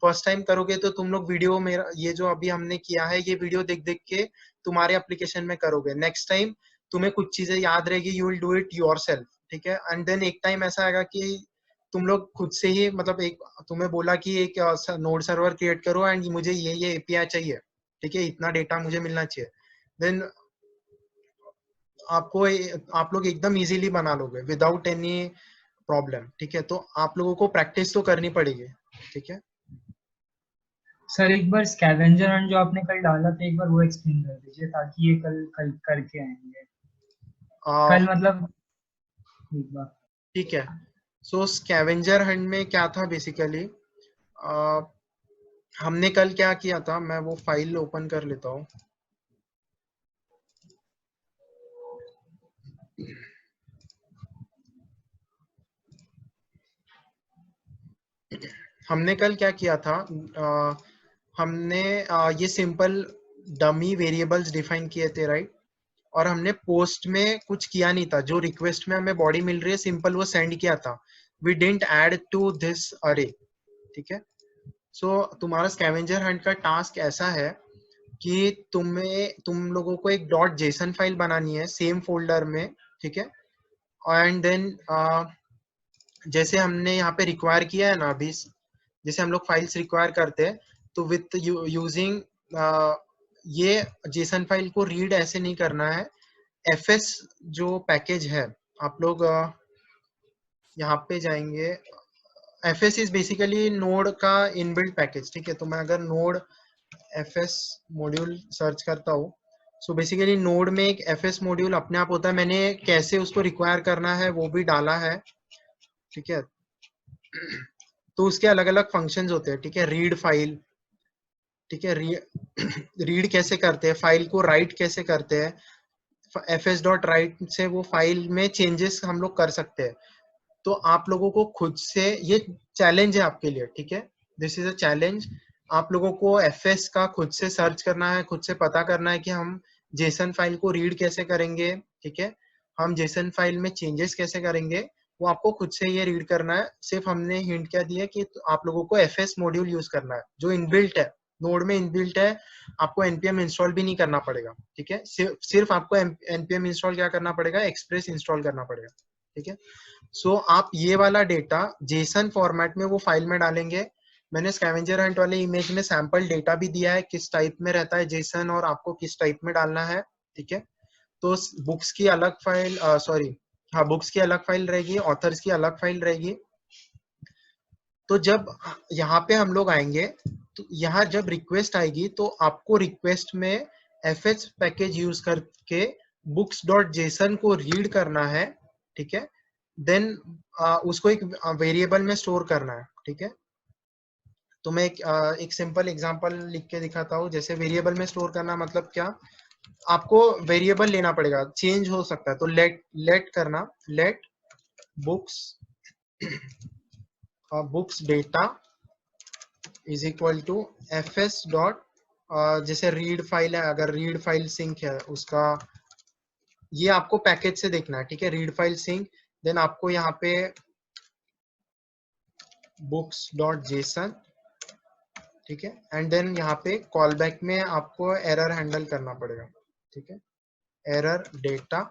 फर्स्ट टाइम करोगे तो तुम लोग वीडियो, मेरा ये जो अभी हमने किया है ये वीडियो देख देख के तुम्हारे एप्लीकेशन में करोगे। नेक्स्ट टाइम तुम्हें कुछ चीजें याद रहेगी, you will do it yourself, ठीक है। एंड देन एक टाइम ऐसा आएगा कि तुम लोग खुद से ही, मतलब एक तुम्हें बोला कि एक नोड सर्वर क्रिएट करो एंड मुझे ये एपीआई चाहिए, ठीक है, इतना डेटा मुझे मिलना चाहिए। देन आपको आप लोग एकदम इजीली बना लोगे विदाउट एनी प्रॉब्लम, ठीक है। तो आप लोगों को प्रैक्टिस तो करनी पड़ेगी, ठीक है। सर एक बार स्कैवेंजर हंट जो आपने कल डाला था, एक बार वो एक्सप्लेन कर दीजिए ताकि ये कल कल करके आएंगे। कल मतलब एक बार। ठीक है। सो स्कैवेंजर हंट में क्या था बेसिकली, हमने कल क्या किया था, मैं वो फाइल ओपन कर लेता हूँ। हमने कल क्या किया था, हमने ये सिंपल डमी वेरिएबल्स डिफाइन किए थे, राइट। और हमने पोस्ट में कुछ किया नहीं था, जो रिक्वेस्ट में हमें बॉडी मिल रही है सिंपल वो सेंड किया था। We didn't add to this array, ठीक है। सो तुम्हारा स्कैवेंजर हंट का टास्क ऐसा है कि तुम लोगों को एक डॉट जेसन फाइल बनानी है सेम फोल्डर में, ठीक है। एंड देन जैसे हमने यहाँ पे रिक्वायर किया है ना अभी, जैसे हम लोग फाइल्स रिक्वायर करते हैं, तो विथ यूजिंग ये जेसन फाइल को रीड ऐसे नहीं करना है। एफएस जो पैकेज है, आप लोग यहाँ पे जाएंगे। एफएस इज बेसिकली नोड का इनबिल्ट पैकेज, ठीक है। तो मैं अगर नोड एफएस मॉड्यूल सर्च करता हूँ, सो बेसिकली नोड में एक एफएस मॉड्यूल अपने आप होता है। मैंने कैसे उसको रिक्वायर करना है वो भी डाला है, ठीक है। तो उसके अलग अलग फंक्शंस होते हैं, ठीक है। रीड फाइल, ठीक है, रीड कैसे करते हैं, फाइल को राइट कैसे करते हैं, fs डॉट राइट से वो फाइल में चेंजेस हम लोग कर सकते हैं। तो आप लोगों को खुद से, ये चैलेंज है आपके लिए, ठीक है। This is a challenge. आप लोगों को एफएस का खुद से सर्च करना है, खुद से पता करना है कि हम जेसन फाइल को रीड कैसे करेंगे, ठीक है। हम जेसन फाइल में चेंजेस कैसे करेंगे, वो आपको खुद से ये रीड करना है। सिर्फ हमने हिंट क्या दिया कि आप लोगों को एफएस मॉड्यूल यूज करना है जो इनबिल्ट है, नोड में इनबिल्ट है। आपको npm इंस्टॉल भी नहीं करना पड़ेगा, ठीक है। सिर्फ आपको npm इंस्टॉल क्या करना पड़ेगा, एक्सप्रेस इंस्टॉल करना पड़ेगा, ठीक है। सो आप ये वाला डेटा जेसन फॉर्मेट में वो फाइल में डालेंगे। मैंने स्कैवेंजर हंट वाले इमेज में सैंपल डेटा भी दिया है, किस टाइप में रहता है जेसन और आपको किस टाइप में डालना है, ठीक है। तो बुक्स की अलग फाइल, सॉरी हाँ, बुक्स की अलग फाइल रहेगी, ऑथर्स की अलग फाइल रहेगी। तो जब यहाँ पे हम लोग आएंगे, तो यहाँ जब रिक्वेस्ट आएगी तो आपको रिक्वेस्ट में एफएस पैकेज यूज करके बुक्स डॉट जेसन को रीड करना है, ठीक है। देन उसको एक वेरिएबल में स्टोर करना है, ठीक है। तो मैं एक सिंपल एग्जांपल लिख के दिखाता हूँ। जैसे वेरिएबल में स्टोर करना मतलब क्या, आपको वेरिएबल लेना पड़ेगा, चेंज हो सकता है, तो लेट करना, let books books data is equal to fs dot, जैसे रीड फाइल है, अगर रीड फाइल सिंक है उसका, ये आपको पैकेज से देखना है, ठीक है, रीड फाइल सिंक, देन आपको यहाँ पे बुक्स डॉट जेसन, ठीक है, एंड देन यहाँ पे कॉल बैक में आपको एरर हैंडल करना पड़ेगा, ठीक है, एरर डेटा।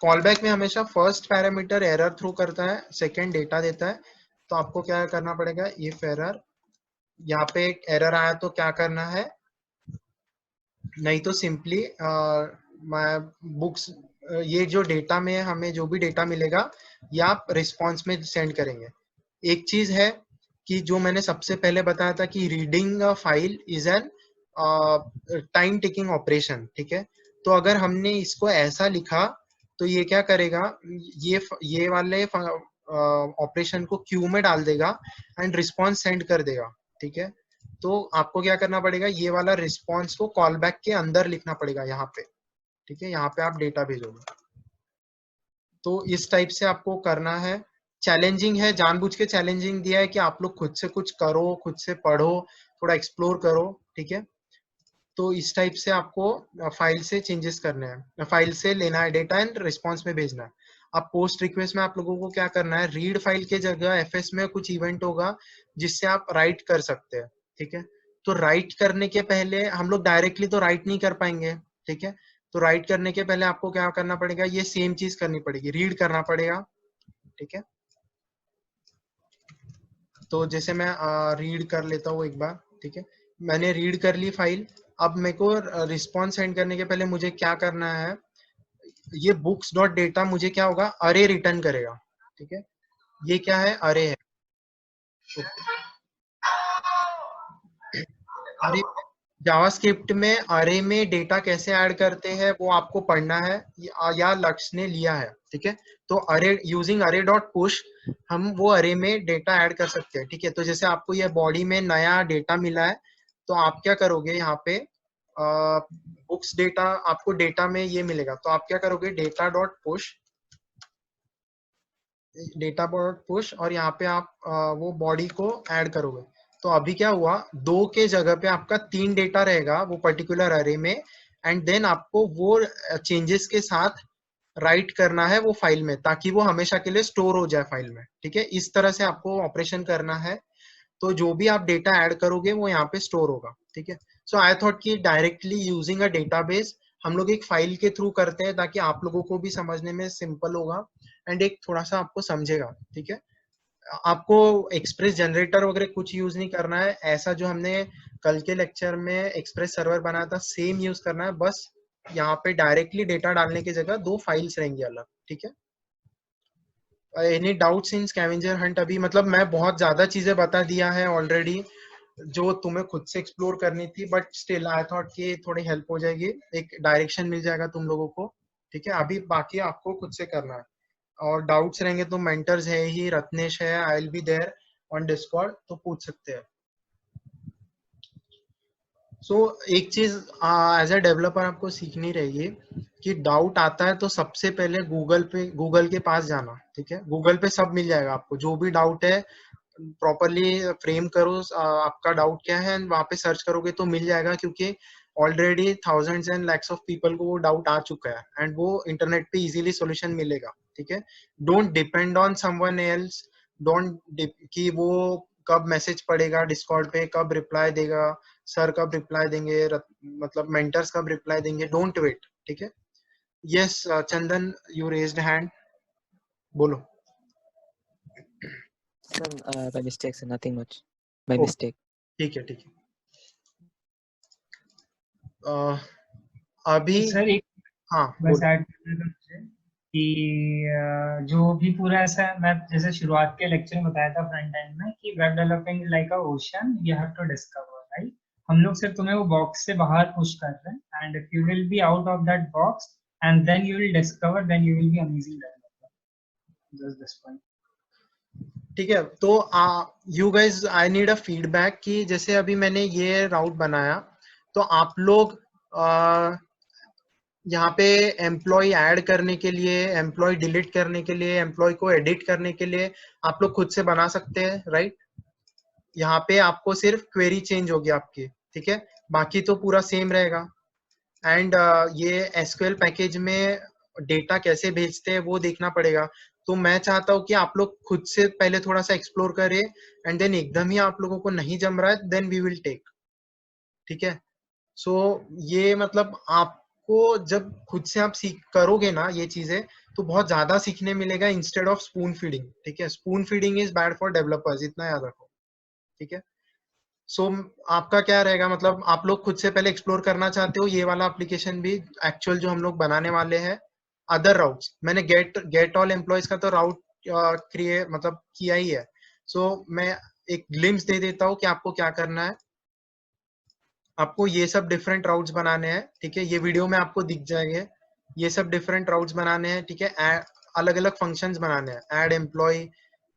कॉल बैक में हमेशा फर्स्ट पैरामीटर एरर थ्रो करता है, सेकंड डेटा देता है, तो आपको क्या करना पड़ेगा, इफ एरर, यहाँ पे एक एरर आया तो क्या करना है, नहीं तो सिंपली बुक्स, ये जो डेटा में हमें जो भी डेटा मिलेगा ये आप रिस्पॉन्स में सेंड करेंगे। एक चीज है कि जो मैंने सबसे पहले बताया था कि reading a file is an time taking operation, ठीक है, तो अगर हमने इसको ऐसा लिखा तो ये क्या करेगा, ये वाले ऑपरेशन को क्यू में डाल देगा एंड रिस्पॉन्स सेंड कर देगा, ठीक है, तो आपको क्या करना पड़ेगा, ये वाला रिस्पॉन्स को कॉल बैक के अंदर लिखना पड़ेगा यहाँ पे, ठीक है, यहाँ पे आप डेटा भेजोगे, तो इस टाइप से आपको करना है। चैलेंजिंग है, जानबूझ के चैलेंजिंग दिया है कि आप लोग खुद से कुछ करो, खुद से पढ़ो, थोड़ा एक्सप्लोर करो, ठीक है, तो इस टाइप से आपको फाइल से चेंजेस करने हैं, फाइल से लेना है डेटा एंड रिस्पॉन्स में भेजना है। अब पोस्ट रिक्वेस्ट में आप लोगों को क्या करना है, रीड फाइल के जगह एफएस में कुछ इवेंट होगा जिससे आप राइट कर सकते हैं, ठीक है, तो राइट करने के पहले हम लोग डायरेक्टली तो राइट नहीं कर पाएंगे, ठीक है, तो राइट करने के पहले आपको क्या करना पड़ेगा, ये सेम चीज करनी पड़ेगी, रीड करना पड़ेगा, ठीक है, तो जैसे मैं रीड कर लेता हूँ एक बार, ठीक है, मैंने रीड कर ली फाइल, अब मेरे को रिस्पॉन्स सेंड करने के पहले मुझे क्या करना है, ये बुक्स डॉट डेटा मुझे क्या होगा, अरे रिटर्न करेगा, ठीक है, ये क्या है, अरे है, अरे जावास्क्रिप्ट में अरे में डेटा कैसे ऐड करते हैं वो आपको पढ़ना है, या लक्ष्य ने लिया है, ठीक है, तो अरे यूजिंग अरे डॉट पुश हम वो अरे में डेटा ऐड कर सकते हैं, ठीक है, तो जैसे आपको ये बॉडी में नया डेटा मिला है तो आप क्या करोगे, यहाँ पे बुक्स डेटा, आपको डेटा में ये मिलेगा, तो आप क्या करोगे, data dot push, data dot push, और यहाँ पे आप वो बॉडी को ऐड करोगे, तो अभी क्या हुआ, 2 के जगह पे आपका 3 डेटा रहेगा वो पर्टिकुलर अरे में, एंड देन आपको वो चेंजेस के साथ राइट करना है वो फाइल में, ताकि वो हमेशा के लिए स्टोर हो जाए फाइल में, ठीक है, इस तरह से आपको ऑपरेशन करना है, तो जो भी आप डेटा ऐड करोगे वो यहाँ पे स्टोर होगा, ठीक है, सो आई थॉट कि डायरेक्टली यूजिंग अ डेटाबेस हम लोग एक फाइल के थ्रू करते हैं ताकि आप लोगों को भी समझने में सिंपल होगा एंड एक थोड़ा सा आपको समझेगा, ठीक है, आपको एक्सप्रेस जनरेटर वगैरह कुछ यूज नहीं करना है, ऐसा जो हमने कल के लेक्चर में एक्सप्रेस सर्वर बनाया था सेम यूज करना है, बस यहाँ पे डायरेक्टली डेटा डालने की जगह 2 फाइल्स रहेंगी अलग, ठीक है। Any doubts in scavenger Hunt, अभी मतलब मैं बहुत ज्यादा चीजें बता दिया है ऑलरेडी जो तुम्हें खुद से एक्सप्लोर करनी थी, बट स्टिल आई थॉट कि थोड़ी हेल्प हो जाएगी, एक डायरेक्शन मिल जाएगा तुम लोगों को, ठीक है, अभी बाकी आपको खुद से करना है, और डाउट्स रहेंगे तो मेंटर्स है ही, रत्नेश है, I will be there on Discord, तो पूछ सकते हैं। सो एक चीज एज अ डेवलपर आपको सीखनी रहेगी कि डाउट आता है तो सबसे पहले गूगल के पास जाना, ठीक है, गूगल पे सब मिल जाएगा आपको, जो भी डाउट है प्रॉपरली फ्रेम करो, आपका डाउट क्या है, वहां पे सर्च करोगे तो मिल जाएगा, क्योंकि already thousands and lakhs of people को वो डाउट आ चुका है एंड वो इंटरनेट पे इजीली सॉल्यूशन मिलेगा, ठीक है, don't depend on someone else, don't कि वो कब मैसेज पढ़ेगा डिस्कॉर्ड पे, कब रिप्लाई देगा, सर कब रिप्लाई देंगे, मतलब मेंटर्स कब रिप्लाई देंगे, डोंट वेट, ठीक है। Yes Chandan, you raised hand, बोलो। Sir, by mistake, sir, nothing much. By mistake. ठीक है, ठीक है, अभी सर एक हाँ बस बोलो। ऐड करना था मुझे कि जो भी पूरा ऐसा मैं जैसे शुरुआत के लेक्चर में बताया था फ्रंट एंड में कि web developing like a ocean you have to discover, right, हम लोग सिर्फ तुम्हें वो बॉक्स से बाहर पुश कर रहे हैं and if you will be out of that box and then you will discover, then you will be amazing developer, just this point. ठीक है, तो you guys I need a feedback कि जैसे अभी मैंने ये राउट बनाया तो आप लोग यहाँ पे एम्प्लॉय ऐड करने के लिए, एम्प्लॉय डिलीट करने के लिए, एम्प्लॉय को एडिट करने के लिए आप लोग खुद से बना सकते हैं, राइट। यहाँ पे आपको सिर्फ क्वेरी चेंज होगी आपकी, ठीक है, बाकी तो पूरा सेम रहेगा। एंड ये एसक्यूएल पैकेज में डेटा कैसे भेजते हैं वो देखना पड़ेगा। तो मैं चाहता हूँ कि आप लोग खुद से पहले थोड़ा सा एक्सप्लोर करें, एंड देन एकदम ही आप लोगों को नहीं जम रहा है, देन वी विल टेक, ठीक है। सो ये मतलब आपको जब खुद से आप सीख करोगे ना ये चीजें, तो बहुत ज्यादा सीखने मिलेगा इंस्टेड ऑफ स्पून फीडिंग, ठीक है। Spoon feeding is bad for developers, इतना याद रखो, ठीक है। सो आपका क्या रहेगा, मतलब आप लोग खुद से पहले एक्सप्लोर करना चाहते हो ये वाला एप्लीकेशन भी, एक्चुअल जो हम लोग बनाने वाले हैं। अदर राउट्स मैंने गेट ऑल एम्प्लॉयज का तो राउट क्रिएट मतलब किया ही है। सो मैं एक ग्लिम्स दे देता हूँ कि आपको क्या करना है। आपको ये सब डिफरेंट राउट्स बनाने हैं, ठीक है, ये वीडियो में आपको दिख जाएंगे। ये सब डिफरेंट राउट्स बनाने हैं, ठीक है। अलग अलग फंक्शंस बनाने हैं, add employee,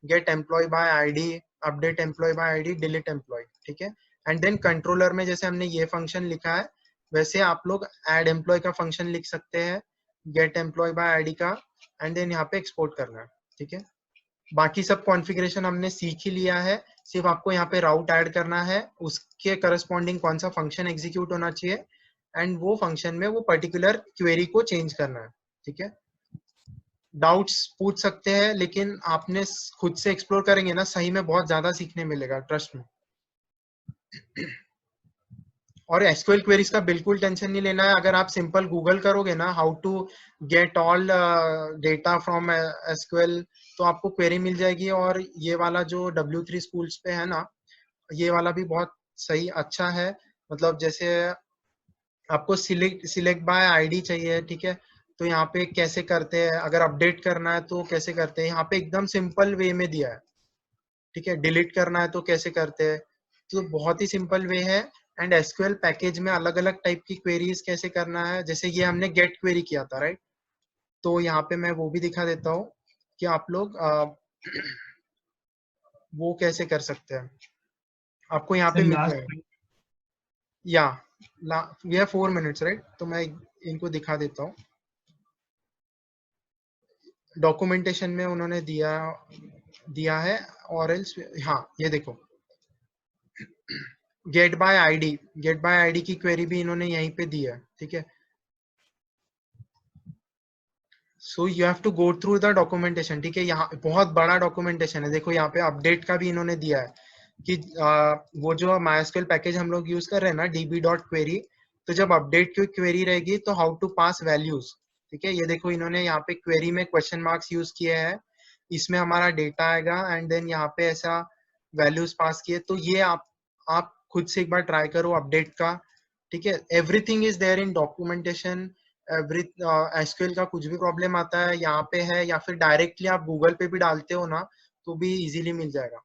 get employee by ID, update employee by ID, delete employee, ठीक है। एंड देन कंट्रोलर में जैसे हमने ये फंक्शन लिखा है, वैसे आप लोग ऐड एम्प्लॉय का फंक्शन लिख सकते हैं, गेट एम्प्लॉय बाय आईडी का, एंड देन यहाँ पे एक्सपोर्ट करना है, ठीक है। बाकी सब कॉन्फ़िगरेशन हमने सीख ही लिया है, सिर्फ आपको यहाँ पे राउट ऐड करना है, उसके करस्पॉन्डिंग कौन सा फंक्शन एग्जीक्यूट होना चाहिए, एंड वो फंक्शन में वो पर्टिकुलर क्वेरी को चेंज करना है, ठीक है। डाउट्स पूछ सकते हैं, लेकिन आपने खुद से एक्सप्लोर करेंगे ना, सही में बहुत ज्यादा सीखने मिलेगा, ट्रस्ट में। और एसक्यूएल क्वेरीज का बिल्कुल टेंशन नहीं लेना है। अगर आप सिंपल गूगल करोगे ना, how to get all data from SQL, तो आपको क्वेरी मिल जाएगी। और ये वाला जो W3 स्कूल्स पे है ना, ये वाला भी बहुत सही अच्छा है। मतलब जैसे आपको सिलेक्ट बाय आईडी चाहिए, ठीक है, तो यहाँ पे कैसे करते हैं, अगर अपडेट करना है तो कैसे करते हैं, यहाँ पे एकदम सिंपल वे में दिया है, ठीक है। डिलीट करना है तो कैसे करते हैं, तो बहुत ही सिंपल वे है। एंड एसक्यूएल पैकेज में अलग अलग टाइप की क्वेरीज कैसे करना है, जैसे ये हमने गेट क्वेरी किया था, राइट। तो यहाँ पे मैं वो भी दिखा देता हूँ कि आप लोग वो कैसे कर सकते हैं, आपको यहाँ पे सर मिल लास्ट, जाएगा। या वी हैव 4 मिनट्स, राइट, तो मैं इनको दिखा देता हूँ। डॉक्यूमेंटेशन में उन्होंने दिया है, और एल्स, हाँ ये देखो, गेट बाय आईडी की क्वेरी भी इन्होंने यहीं पे दी है, ठीक है। So you have to go through the documentation, ठीक है। यहाँ बहुत बड़ा डॉक्यूमेंटेशन है, देखो यहाँ पे अपडेट का भी इन्होंने दिया है कि वो जो MySQL पैकेज हम लोग यूज कर रहे हैं ना, db.query, तो जब अपडेट की क्वेरी रहेगी तो हाउ टू पास वैल्यूज, ठीक है। ये देखो इन्होंने यहाँ पे क्वेरी में क्वेश्चन मार्क्स यूज किए हैं, इसमें हमारा डेटा आएगा, एंड देन यहाँ पे ऐसा वैल्यूज पास किए। तो ये आप खुद से एक बार ट्राई करो अपडेट का, ठीक है। Everything is there in documentation. Every SQL का कुछ भी प्रॉब्लम आता है यहाँ पे है, या फिर डायरेक्टली आप गूगल पे भी डालते हो ना, तो भी इजीली मिल जाएगा।